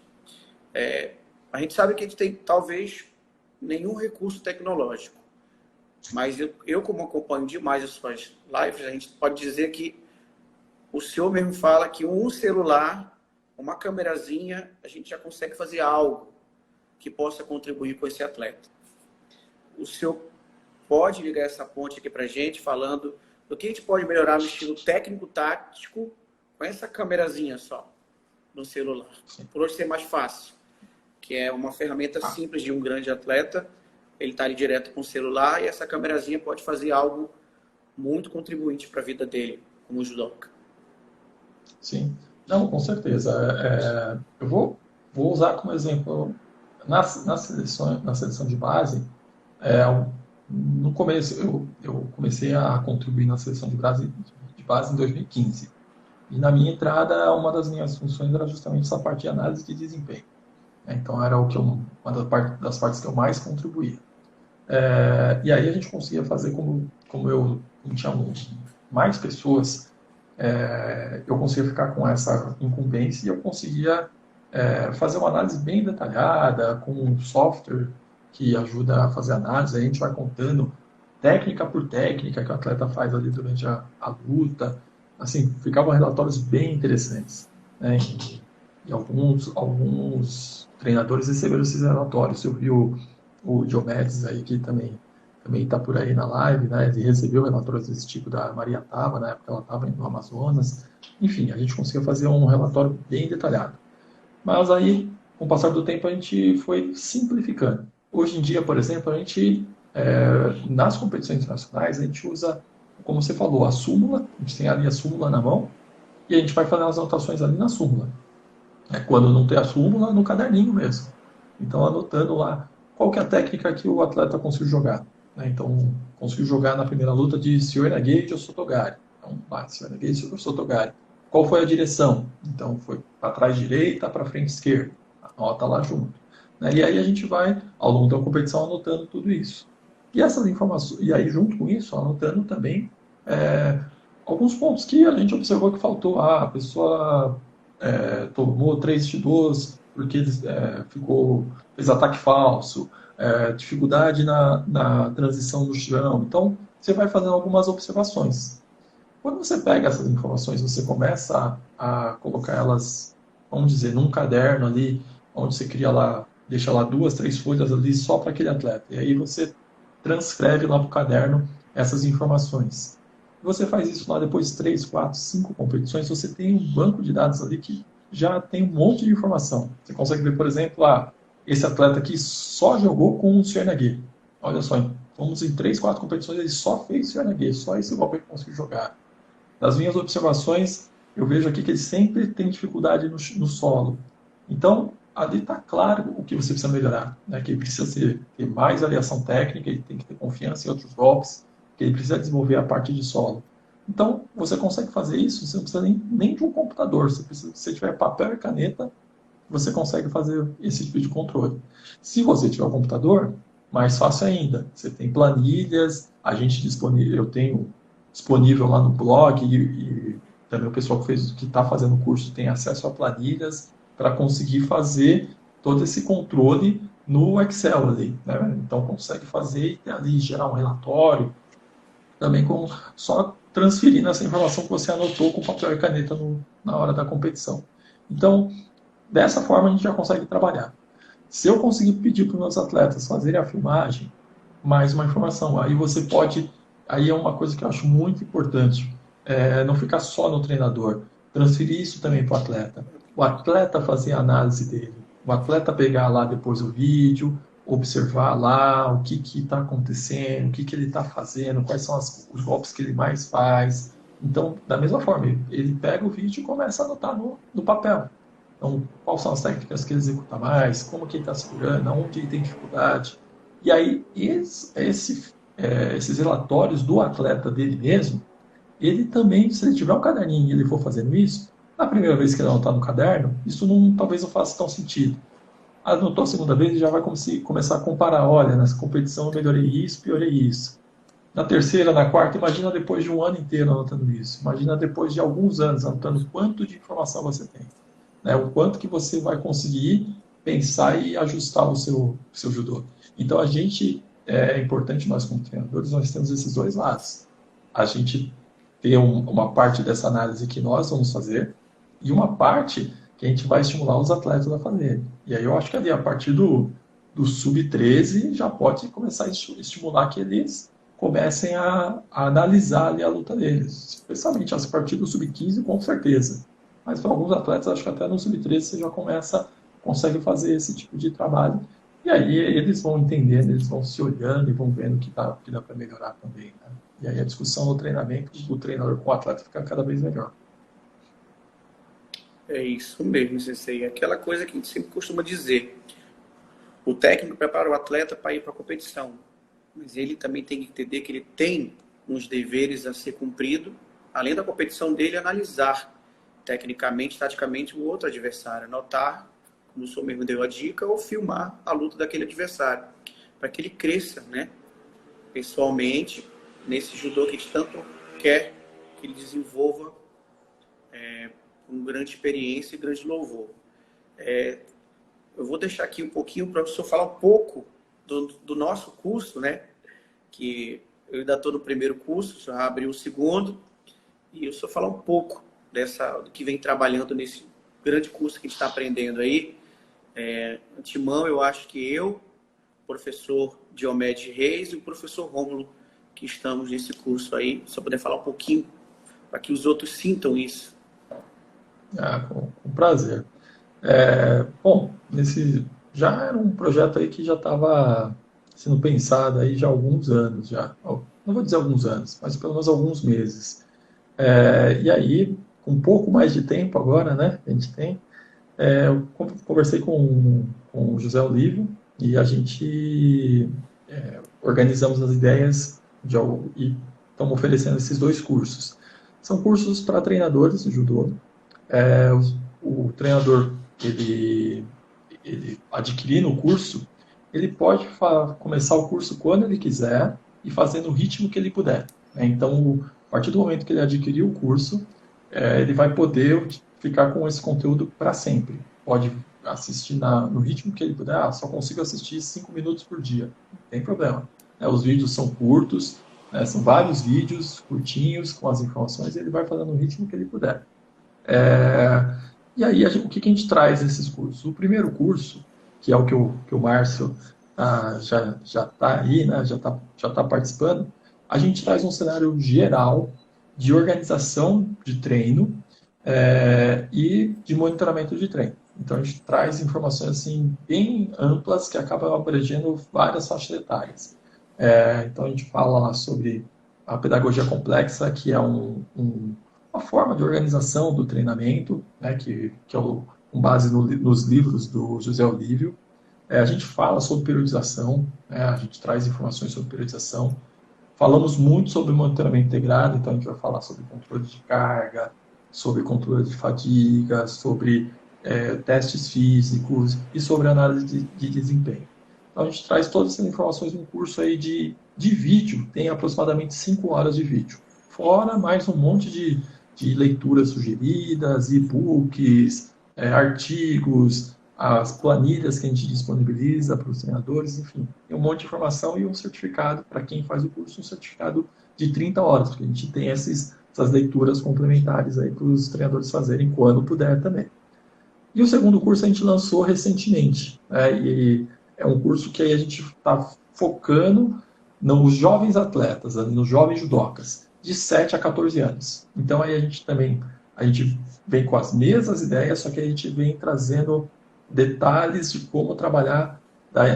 A gente sabe que a gente tem, talvez, nenhum recurso tecnológico, mas eu como acompanho demais as suas lives, a gente pode dizer que o senhor mesmo fala que um celular, uma câmerazinha, a gente já consegue fazer algo que possa contribuir com esse atleta. O senhor pode ligar essa ponte aqui para a gente, falando do que a gente pode melhorar no estilo técnico-tático com essa câmerazinha só no celular. Por hoje ser mais fácil, que é uma ferramenta simples de um grande atleta, ele está ali direto com o celular e essa câmerazinha pode fazer algo muito contribuinte para a vida dele como judoca. Sim, não, com certeza. Eu vou usar como exemplo, na seleção de base, é, no começo, eu comecei a contribuir na seleção de base em 2015. E na minha entrada, uma das minhas funções era justamente essa parte de análise de desempenho. Então, era uma das partes que eu mais contribuía. E aí a gente conseguia fazer, como eu tinha mais pessoas, eu conseguia ficar com essa incumbência e eu conseguia fazer uma análise bem detalhada, com um software que ajuda a fazer análise. Aí a gente vai contando técnica por técnica que o atleta faz ali durante a luta. Assim, ficavam relatórios bem interessantes, né? E alguns treinadores receberam esses relatórios. Eu vi o Diomedes aí, que também está por aí na live, né? Ele recebeu relatórios desse tipo da Maria Tava, na época ela estava no Amazonas. Enfim, a gente conseguiu fazer um relatório bem detalhado. Mas aí, com o passar do tempo, a gente foi simplificando. Hoje em dia, por exemplo, a gente, nas competições internacionais, a gente usa, como você falou, a súmula, a gente tem ali a súmula na mão, e a gente vai fazer as anotações ali na súmula. Quando não tem a súmula, no caderninho mesmo. Então, anotando lá qual que é a técnica que o atleta conseguiu jogar. Então, conseguiu jogar na primeira luta de Seoinage ou Sotogari. Então, Seoinage ou Sotogari. Qual foi a direção? Então, foi para trás direita, para frente esquerda. Anota lá junto. E aí a gente vai, ao longo da competição, anotando tudo isso. E essas informações, e aí junto com isso, anotando também alguns pontos que a gente observou que faltou. A pessoa tomou 3-2 porque fez ataque falso, dificuldade na transição no chão. Então, você vai fazendo algumas observações. Quando você pega essas informações, você começa a colocar elas, vamos dizer, num caderno ali, onde você deixa lá 2, 3 folhas ali só para aquele atleta. E aí você transcreve lá para o caderno essas informações. Você faz isso lá depois de 3, 4, 5 competições, você tem um banco de dados ali que já tem um monte de informação. Você consegue ver, por exemplo, esse atleta aqui só jogou com o Seoinage. Olha só, fomos em 3, 4 competições, ele só fez Seoinage, só esse golpe ele conseguiu jogar. Das minhas observações, eu vejo aqui que ele sempre tem dificuldade no solo. Então, ali está claro o que você precisa melhorar. Que ele precisa ter mais avaliação técnica, ele tem que ter confiança em outros golpes, que ele precisa desenvolver a parte de solo. Então, você consegue fazer isso, você não precisa nem de um computador. Se você tiver papel e caneta, você consegue fazer esse tipo de controle. Se você tiver um computador, mais fácil ainda. Você tem planilhas, eu tenho disponível lá no blog e também o pessoal que está fazendo o curso tem acesso a planilhas para conseguir fazer todo esse controle no Excel ali, né? Então consegue fazer e ali gerar um relatório, também só transferindo essa informação que você anotou com papel e caneta na hora da competição. Então, dessa forma a gente já consegue trabalhar. Se eu conseguir pedir para os meus atletas fazerem a filmagem, mais uma informação, aí é uma coisa que eu acho muito importante, não ficar só no treinador, transferir isso também para o atleta fazer a análise dele, o atleta pegar lá depois o vídeo, observar lá o que está acontecendo, o que ele está fazendo, quais são os golpes que ele mais faz. Então, da mesma forma, ele pega o vídeo e começa a anotar no papel. Então, quais são as técnicas que ele executa mais, como que ele está segurando, onde ele tem dificuldade. E aí, esses relatórios do atleta dele mesmo, ele também, se ele tiver um caderninho e ele for fazendo isso, na primeira vez que ele anotar no caderno, isso talvez não faça tão sentido. Anotou a segunda vez e já vai começar a comparar. Olha, nessa competição eu melhorei isso, piorei isso. Na terceira, na quarta, imagina depois de um ano inteiro anotando isso. Imagina depois de alguns anos anotando quanto de informação você tem. O quanto que você vai conseguir pensar e ajustar o seu judô. Então, é importante nós como treinadores, nós temos esses dois lados. A gente tem uma parte dessa análise que nós vamos fazer e uma parte que a gente vai estimular os atletas a fazerem. E aí eu acho que ali, a partir do sub-13, já pode começar a estimular que eles comecem a analisar ali a luta deles. Especialmente a partir do sub-15, com certeza. Mas para alguns atletas, acho que até no sub-13 você já consegue fazer esse tipo de trabalho. E aí eles vão entendendo, eles vão se olhando e vão vendo que dá para melhorar também, né? E aí a discussão no treinamento do treinador com o atleta fica cada vez melhor. É isso mesmo, Sensei. Aquela coisa que a gente sempre costuma dizer. O técnico prepara o atleta para ir para a competição, mas ele também tem que entender que ele tem uns deveres a ser cumprido, além da competição dele, analisar tecnicamente, taticamente o outro adversário, anotar, como o senhor mesmo deu a dica, ou filmar a luta daquele adversário, para que ele cresça, né? Pessoalmente, nesse judô que a gente tanto quer que ele desenvolva com grande experiência e grande louvor. Eu vou deixar aqui um pouquinho para o senhor falar um pouco do nosso curso, né? Que eu ainda estou no primeiro curso, já abri o segundo, e o senhor falar um pouco do que vem trabalhando nesse grande curso que a gente está aprendendo aí. Antemão, eu acho que eu, o professor Diomedes Reis e o professor Rômulo, que estamos nesse curso aí, só poder falar um pouquinho, para que os outros sintam isso. Com prazer. Bom, já era um projeto aí que já estava sendo pensado aí já há alguns anos, já. Não vou dizer alguns anos, mas pelo menos alguns meses. E aí, com um pouco mais de tempo agora, né, a gente tem, eu conversei com o José Olívio e a gente organizamos as ideias e estamos oferecendo esses dois cursos. São cursos para treinadores de judô. O treinador, ele adquirindo o curso, ele pode começar o curso quando ele quiser e fazer no ritmo que ele puder, né? Então, a partir do momento que ele adquirir o curso, ele vai poder ficar com esse conteúdo para sempre. Pode assistir no ritmo que ele puder. Só consigo assistir 5 minutos por dia. Não tem problema. Os vídeos são curtos, são vários vídeos curtinhos com as informações e ele vai fazendo no ritmo que ele puder. E aí, o que a gente traz nesses cursos? O primeiro curso, que é o que o Márcio já está aí, né, já tá participando, a gente traz um cenário geral de organização de treino e de monitoramento de treino. Então, a gente traz informações assim, bem amplas que acabam abrangendo várias faixas etárias. Então, a gente fala lá sobre a pedagogia complexa, que é uma forma de organização do treinamento, né, que é com base nos livros do José Olívio. A gente fala sobre periodização, né, a gente traz informações sobre periodização. Falamos muito sobre monitoramento integrado, então a gente vai falar sobre controle de carga, sobre controle de fadiga, sobre testes físicos e sobre análise de desempenho. Então a gente traz todas essas informações num curso aí de vídeo, tem aproximadamente 5 horas de vídeo. Fora mais um monte de leituras sugeridas, e-books, artigos, as planilhas que a gente disponibiliza para os treinadores, enfim, tem um monte de informação e um certificado para quem faz o curso, um certificado de 30 horas, porque a gente tem essas leituras complementares aí para os treinadores fazerem quando puder também. E o segundo curso a gente lançou recentemente, e é um curso que aí a gente está focando nos jovens atletas, nos jovens judocas, de 7 a 14 anos. Então aí a gente vem com as mesmas ideias, só que a gente vem trazendo detalhes de como trabalhar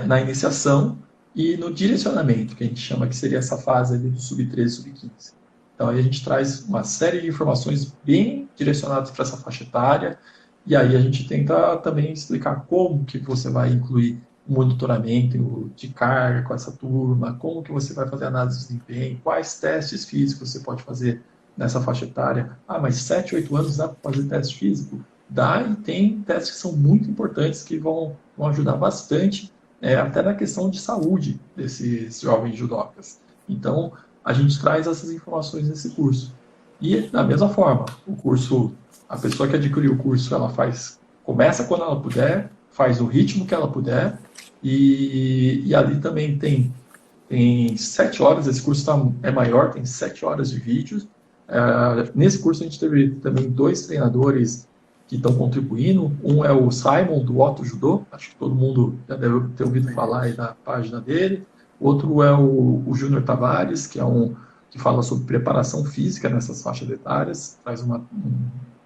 na iniciação e no direcionamento, que a gente chama que seria essa fase ali do sub-13 e sub-15. Então aí a gente traz uma série de informações bem direcionadas para essa faixa etária, e aí a gente tenta também explicar como que você vai incluir o monitoramento de carga com essa turma, como que você vai fazer análise de desempenho, quais testes físicos você pode fazer nessa faixa etária. Mas 7, 8 anos dá para fazer teste físico? Dá, e tem testes que são muito importantes que vão ajudar bastante, até na questão de saúde desses jovens judocas. Então, a gente traz essas informações nesse curso. E, da mesma forma, a pessoa que adquiriu o curso, ela começa quando ela puder, faz o ritmo que ela puder, e ali também tem 7 horas, esse curso é maior, tem 7 horas de vídeos. Nesse curso a gente teve também 2 treinadores que estão contribuindo. Um é o Simon, do Otto Judô, acho que todo mundo já deve ter ouvido falar aí da página dele. Outro é o Júnior Tavares, que fala sobre preparação física nessas faixas etárias, traz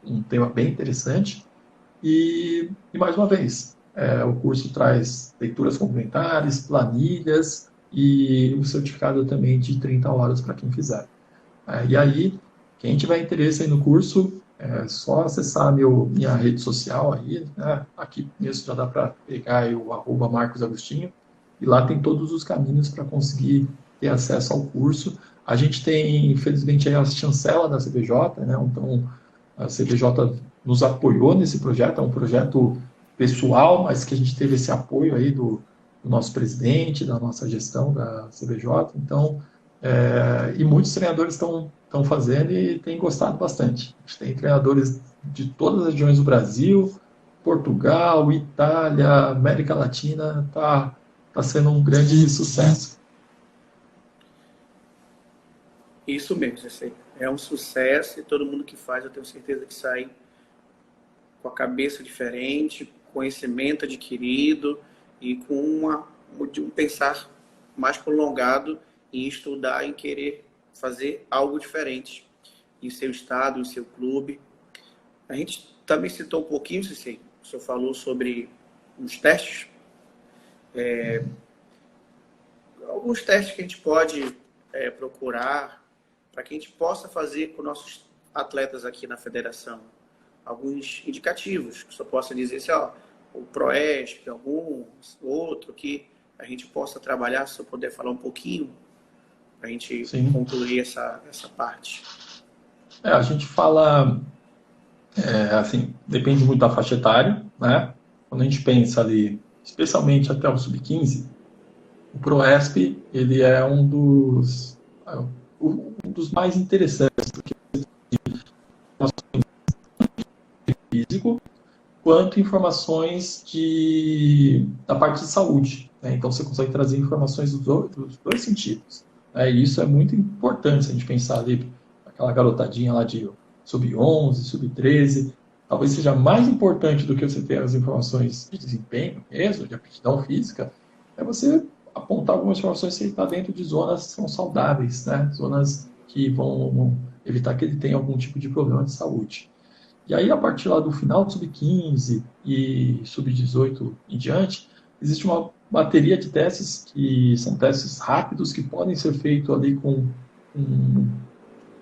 um tema bem interessante. E mais uma vez, O curso traz leituras complementares, planilhas e o certificado também de 30 horas para quem fizer. E aí, quem tiver interesse aí no curso, é só acessar minha rede social aí, né? Aqui mesmo já dá para pegar aí o @marcosagostinho, e lá tem todos os caminhos para conseguir ter acesso ao curso. A gente tem, infelizmente, aí a chancela da CBJ, né? Então, a CBJ nos apoiou nesse projeto, é um projeto pessoal, mas que a gente teve esse apoio aí do nosso presidente, da nossa gestão da CBJ. Então, e muitos treinadores estão fazendo e têm gostado bastante. A gente tem treinadores de todas as regiões do Brasil, Portugal, Itália, América Latina, tá sendo um grande sucesso. Isso mesmo, assim, é um sucesso e todo mundo que faz, eu tenho certeza que sai com a cabeça diferente, conhecimento adquirido e com um pensar mais prolongado em estudar, em querer fazer algo diferente em seu estado, em seu clube. A gente também citou um pouquinho, Ceci, o senhor falou sobre os testes. Alguns testes que a gente pode procurar para que a gente possa fazer com nossos atletas aqui na federação. Alguns indicativos, que o senhor possa dizer assim, o ProESP, algum outro que a gente possa trabalhar, se eu puder falar um pouquinho, para a gente concluir essa parte. A gente fala, assim, depende muito da faixa etária, né? Quando a gente pensa ali, especialmente até o sub-15, o ProESP, ele é um dos mais interessantes, porque físico, quanto informações da parte de saúde. Né? Então, você consegue trazer informações dos dois sentidos. Né? E isso é muito importante se a gente pensar ali, aquela garotadinha lá de sub-11, sub-13, talvez seja mais importante do que você ter as informações de desempenho mesmo, de aptidão física, é você apontar algumas informações que ele está dentro de zonas que são saudáveis, né? Zonas que vão evitar que ele tenha algum tipo de problema de saúde. E aí, a partir lá do final do sub-15 e sub-18 em diante, existe uma bateria de testes que são testes rápidos que podem ser feitos ali com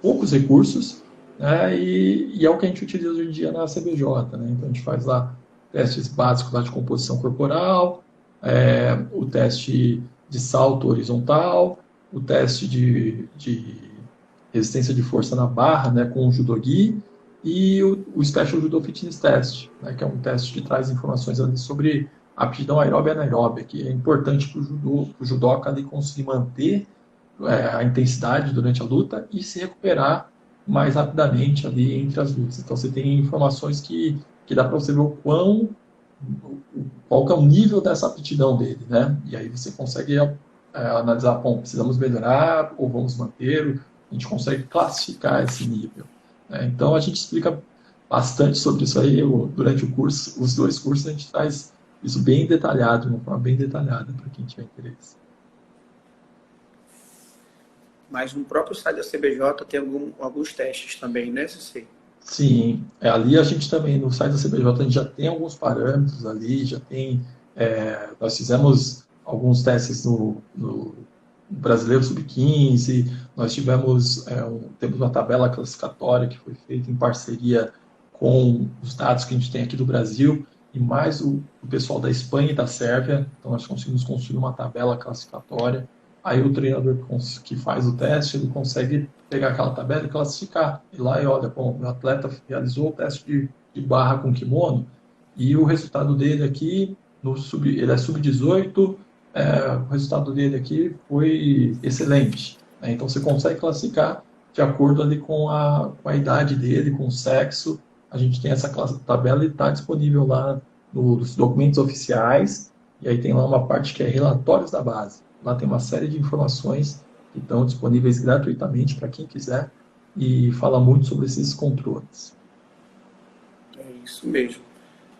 poucos recursos, né? E é o que a gente utiliza hoje em dia na CBJ, né? Então, a gente faz lá testes básicos lá de composição corporal, o teste de salto horizontal, o teste de resistência de força na barra, né, com o Judogi, e o Special Judo Fitness Test, né, que é um teste que traz informações ali sobre aptidão aeróbia e anaeróbia, que é importante para o judoca ali conseguir manter a intensidade durante a luta e se recuperar mais rapidamente ali entre as lutas. Então você tem informações que dá para você ver qual que é o nível dessa aptidão dele, né? E aí você consegue analisar, bom, precisamos melhorar ou vamos manter, a gente consegue classificar esse nível. Né? Então a gente explica bastante sobre isso aí durante o curso, os dois cursos a gente traz isso bem detalhado, de uma forma bem detalhada para quem tiver interesse. Mas no próprio site da CBJ tem alguns testes também, né, Ceci? Sim, ali a gente também, no site da CBJ, a gente já tem alguns parâmetros ali, já tem, nós fizemos alguns testes no Brasileiro Sub-15, nós temos uma tabela classificatória que foi feita em parceria com os dados que a gente tem aqui do Brasil e mais o pessoal da Espanha e da Sérvia, então nós conseguimos construir uma tabela classificatória. Aí o treinador que faz o teste, ele consegue pegar aquela tabela e classificar. E lá olha, bom, o atleta realizou o teste de barra com kimono e o resultado dele aqui, ele é sub-18, o resultado dele aqui foi excelente. Né? Então você consegue classificar de acordo ali com a idade dele, com o sexo. A gente tem essa tabela e está disponível lá nos documentos oficiais. E aí tem lá uma parte que é relatórios da base. Lá tem uma série de informações que estão disponíveis gratuitamente para quem quiser e fala muito sobre esses controles. É isso mesmo.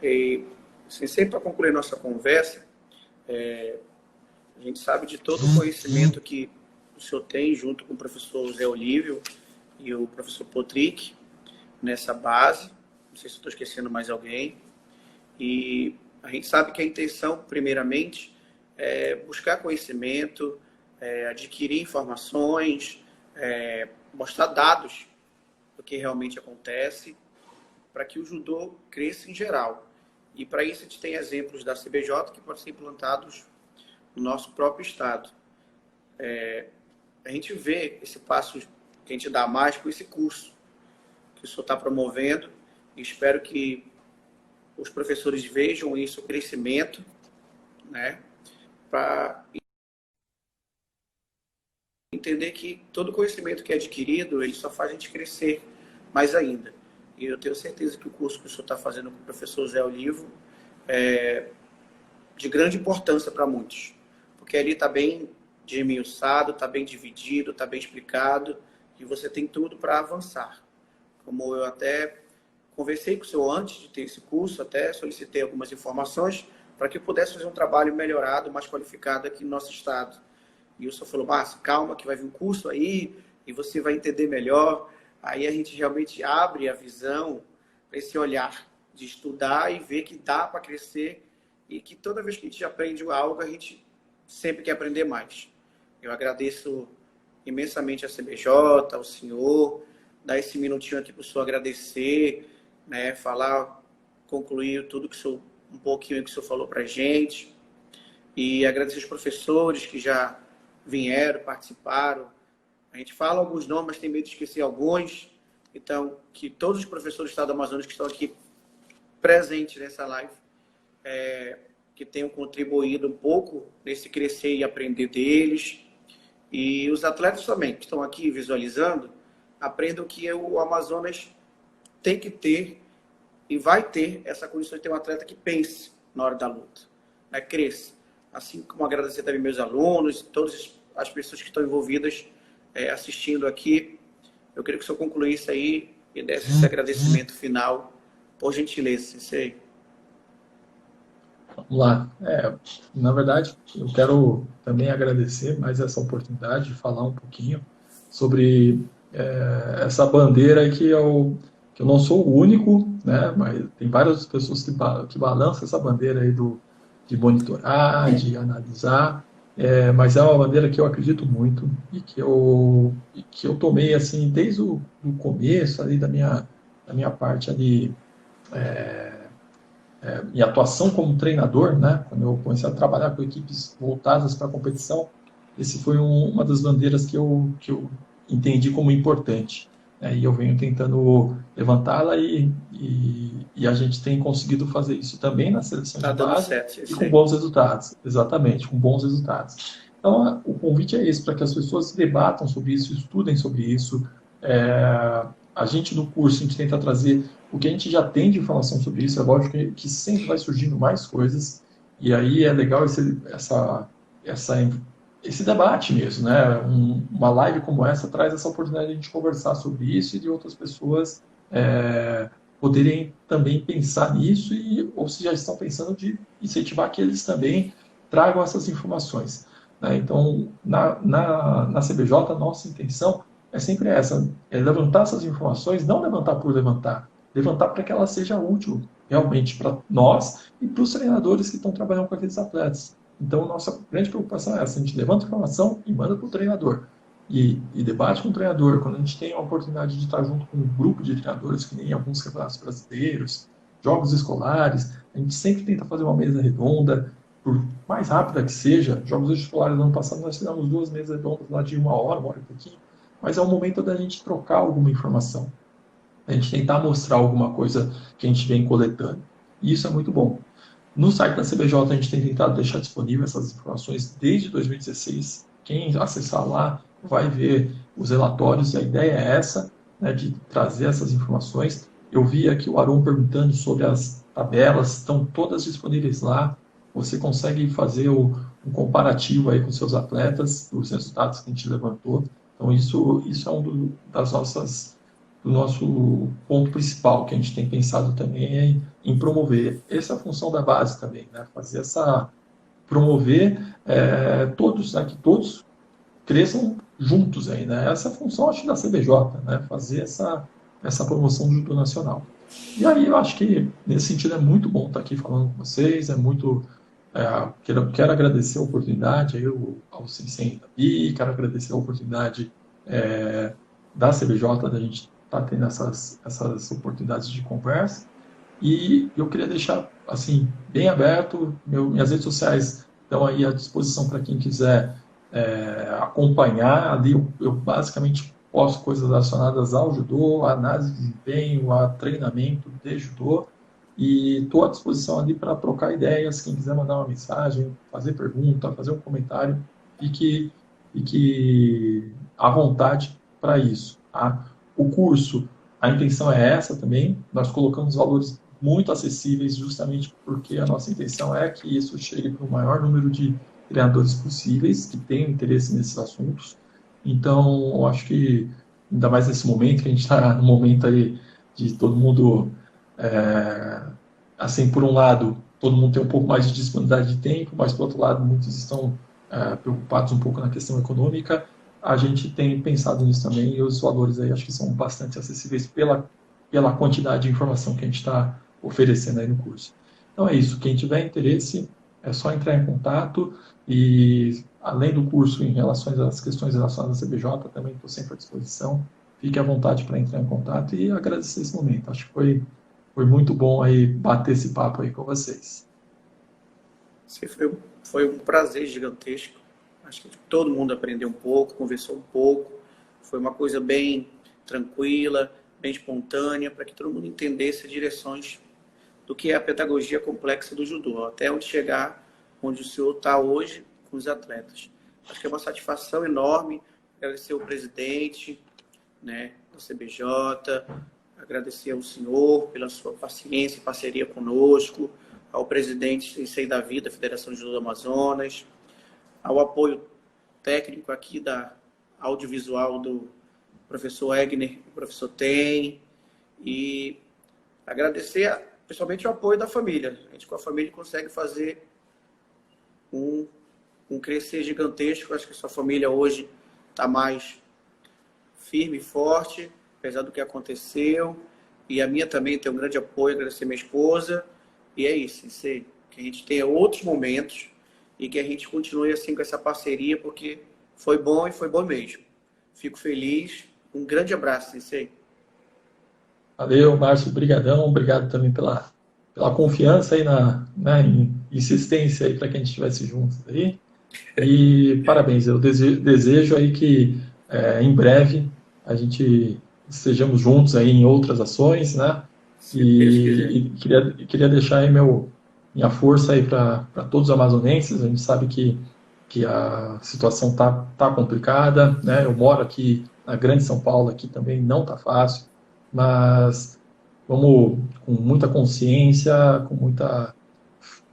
E, sempre para concluir nossa conversa, a gente sabe de todo o conhecimento que o senhor tem junto com o professor Zé Olívio e o professor Potrick nessa base. Não sei se estou esquecendo mais alguém. E A gente sabe que a intenção, primeiramente, é buscar conhecimento, adquirir informações, mostrar dados do que realmente acontece, para que o judô cresça em geral. E para isso a gente tem exemplos da CBJ que podem ser implantados no nosso próprio estado. A gente vê esse passo que a gente dá mais com esse curso que o senhor está promovendo, e espero que os professores vejam isso, o crescimento, né, para entender que todo conhecimento que é adquirido, ele só faz a gente crescer mais ainda. E eu tenho certeza que o curso que o senhor está fazendo com o professor Zé Olivo é de grande importância para muitos, porque ali está bem desmiuçado, está bem dividido, está bem explicado, e você tem tudo para avançar. Como eu até conversei com o senhor antes de ter esse curso, até solicitei algumas informações para que eu pudesse fazer um trabalho melhorado, mais qualificado aqui no nosso estado. E o senhor falou, Márcio, calma que vai vir um curso aí e você vai entender melhor. Aí a gente realmente abre a visão para esse olhar de estudar e ver que dá para crescer e que toda vez que a gente aprende algo, a gente sempre quer aprender mais. Eu agradeço imensamente a CBJ, ao senhor, dar esse minutinho aqui para o senhor agradecer, né, falar, concluir tudo que o senhor, um pouquinho que o senhor falou para a gente, e agradecer os professores que já vieram, participaram. A gente fala alguns nomes, mas tem medo de esquecer alguns. Então, que todos os professores do Estado do Amazonas que estão aqui presentes nessa live, que tenham contribuído um pouco nesse crescer e aprender deles. E os atletas também, que estão aqui visualizando, aprendam que o Amazonas tem que ter e vai ter essa condição de ter um atleta que pense na hora da luta, né? Cresça. Assim como agradecer também meus alunos, todas as pessoas que estão envolvidas assistindo aqui. Eu queria que o senhor concluísse aí e desse esse agradecimento final, por gentileza, Sensei. Vamos lá. Na verdade, eu quero também agradecer mais essa oportunidade de falar um pouquinho sobre essa bandeira que eu não sou o único, né? Mas tem várias pessoas que balançam essa bandeira aí de monitorar, de analisar, mas é uma bandeira que eu acredito muito e que eu tomei assim desde o começo ali da minha parte ali, minha atuação como treinador, né? Quando eu comecei a trabalhar com equipes voltadas para a competição, esse foi uma das bandeiras que eu entendi como importante. E eu venho tentando levantá-la e a gente tem conseguido fazer isso também na seleção de base e com bons resultados. Exatamente, com bons resultados. Então, o convite é esse, para que as pessoas debatam sobre isso, estudem sobre isso. A gente, no curso, a gente tenta trazer o que a gente já tem de informação sobre isso. É lógico que sempre vai surgindo mais coisas. E aí é legal esse debate mesmo, né? Uma live como essa traz essa oportunidade de a gente conversar sobre isso e de outras pessoas poderem também pensar nisso ou se já estão pensando de incentivar que eles também tragam essas informações, né? Então, na CBJ, a nossa intenção é sempre essa, levantar essas informações, não levantar por levantar para que ela seja útil realmente para nós e para os treinadores que estão trabalhando com aqueles atletas. Então, nossa grande preocupação é essa: a gente levanta informação e manda para o treinador. E debate com o treinador. Quando a gente tem a oportunidade de estar junto com um grupo de treinadores, que nem alguns campeonatos brasileiros, jogos escolares, a gente sempre tenta fazer uma mesa redonda, por mais rápida que seja. Jogos escolares do ano passado nós fizemos 2 mesas redondas lá de 1 hora, 1 hora e pouquinho. Mas é o momento da gente trocar alguma informação. A gente tentar mostrar alguma coisa que a gente vem coletando. E isso é muito bom. No site da CBJ a gente tem tentado deixar disponível essas informações desde 2016. Quem acessar lá vai ver os relatórios, e a ideia é essa, né, de trazer essas informações. Eu vi aqui o Aron perguntando sobre as tabelas, estão todas disponíveis lá. Você consegue fazer um comparativo aí com seus atletas, os resultados que a gente levantou. Então isso é do nosso ponto principal que a gente tem pensado também em promover. Essa é a função da base também, né? Promover todos, né? Que todos cresçam juntos aí, né? Essa é a função, acho, da CBJ, né? Fazer essa essa promoção do judô nacional. E aí eu acho que, nesse sentido, é muito bom estar aqui falando com vocês, quero agradecer a oportunidade aí, ao Sensei Davi, quero agradecer a oportunidade da CBJ, da gente estar tendo essas oportunidades de conversa. E eu queria deixar assim bem aberto, minhas redes sociais estão aí à disposição para quem quiser acompanhar. Ali eu basicamente posto coisas relacionadas ao judô, a análise de desempenho, a treinamento de judô. E estou à disposição ali para trocar ideias. Quem quiser mandar uma mensagem, fazer pergunta, fazer um comentário, fique à vontade para isso. Tá? O curso, a intenção é essa também. Nós colocamos valores muito acessíveis, justamente porque a nossa intenção é que isso chegue para o maior número de treinadores possíveis que tenham interesse nesses assuntos. Então, eu acho que, ainda mais nesse momento, que a gente está no momento aí de todo mundo, assim, por um lado, todo mundo tem um pouco mais de disponibilidade de tempo, mas, por outro lado, muitos estão preocupados um pouco na questão econômica. A gente tem pensado nisso também, e os valores aí acho que são bastante acessíveis pela quantidade de informação que a gente está oferecendo aí no curso. Então é isso, quem tiver interesse é só entrar em contato e, além do curso em relação às questões relacionadas à CBJ, também estou sempre à disposição. Fique à vontade para entrar em contato e agradecer esse momento. Acho que foi muito bom aí bater esse papo aí com vocês. Foi um prazer gigantesco. Acho que todo mundo aprendeu um pouco, conversou um pouco. Foi uma coisa bem tranquila, bem espontânea, para que todo mundo entendesse as direções do que é a pedagogia complexa do judô, até onde chegar, onde o senhor está hoje com os atletas. Acho que é uma satisfação enorme agradecer ao presidente, né, da CBJ, agradecer ao senhor pela sua paciência e parceria conosco, ao presidente Sensei Davi da Federação de Judô do Amazonas, ao apoio técnico aqui da audiovisual do professor Egner, o professor Tem, e agradecer principalmente o apoio da família. A gente com a família consegue fazer um crescer gigantesco. Acho que a sua família hoje está mais firme e forte, apesar do que aconteceu. E a minha também tem um grande apoio, agradecer minha esposa. E é isso, Sensei, que a gente tenha outros momentos e que a gente continue assim com essa parceria, porque foi bom e foi bom mesmo. Fico feliz. Um grande abraço, Sensei. Valeu, Márcio, brigadão, obrigado também pela confiança aí na insistência aí para que a gente estivesse juntos aí. E parabéns, eu desejo aí que em breve a gente estejamos juntos aí em outras ações, né? E queria deixar aí minha força aí para todos os amazonenses. A gente sabe que a situação tá complicada, né? Eu moro aqui na Grande São Paulo, aqui também não tá fácil, mas vamos com muita consciência, com muita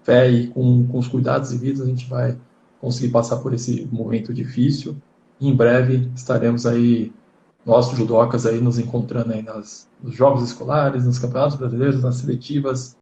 fé e com os cuidados devidos, a gente vai conseguir passar por esse momento difícil. E em breve estaremos aí, nós judocas aí nos encontrando aí nos jogos escolares, nos campeonatos brasileiros, nas seletivas,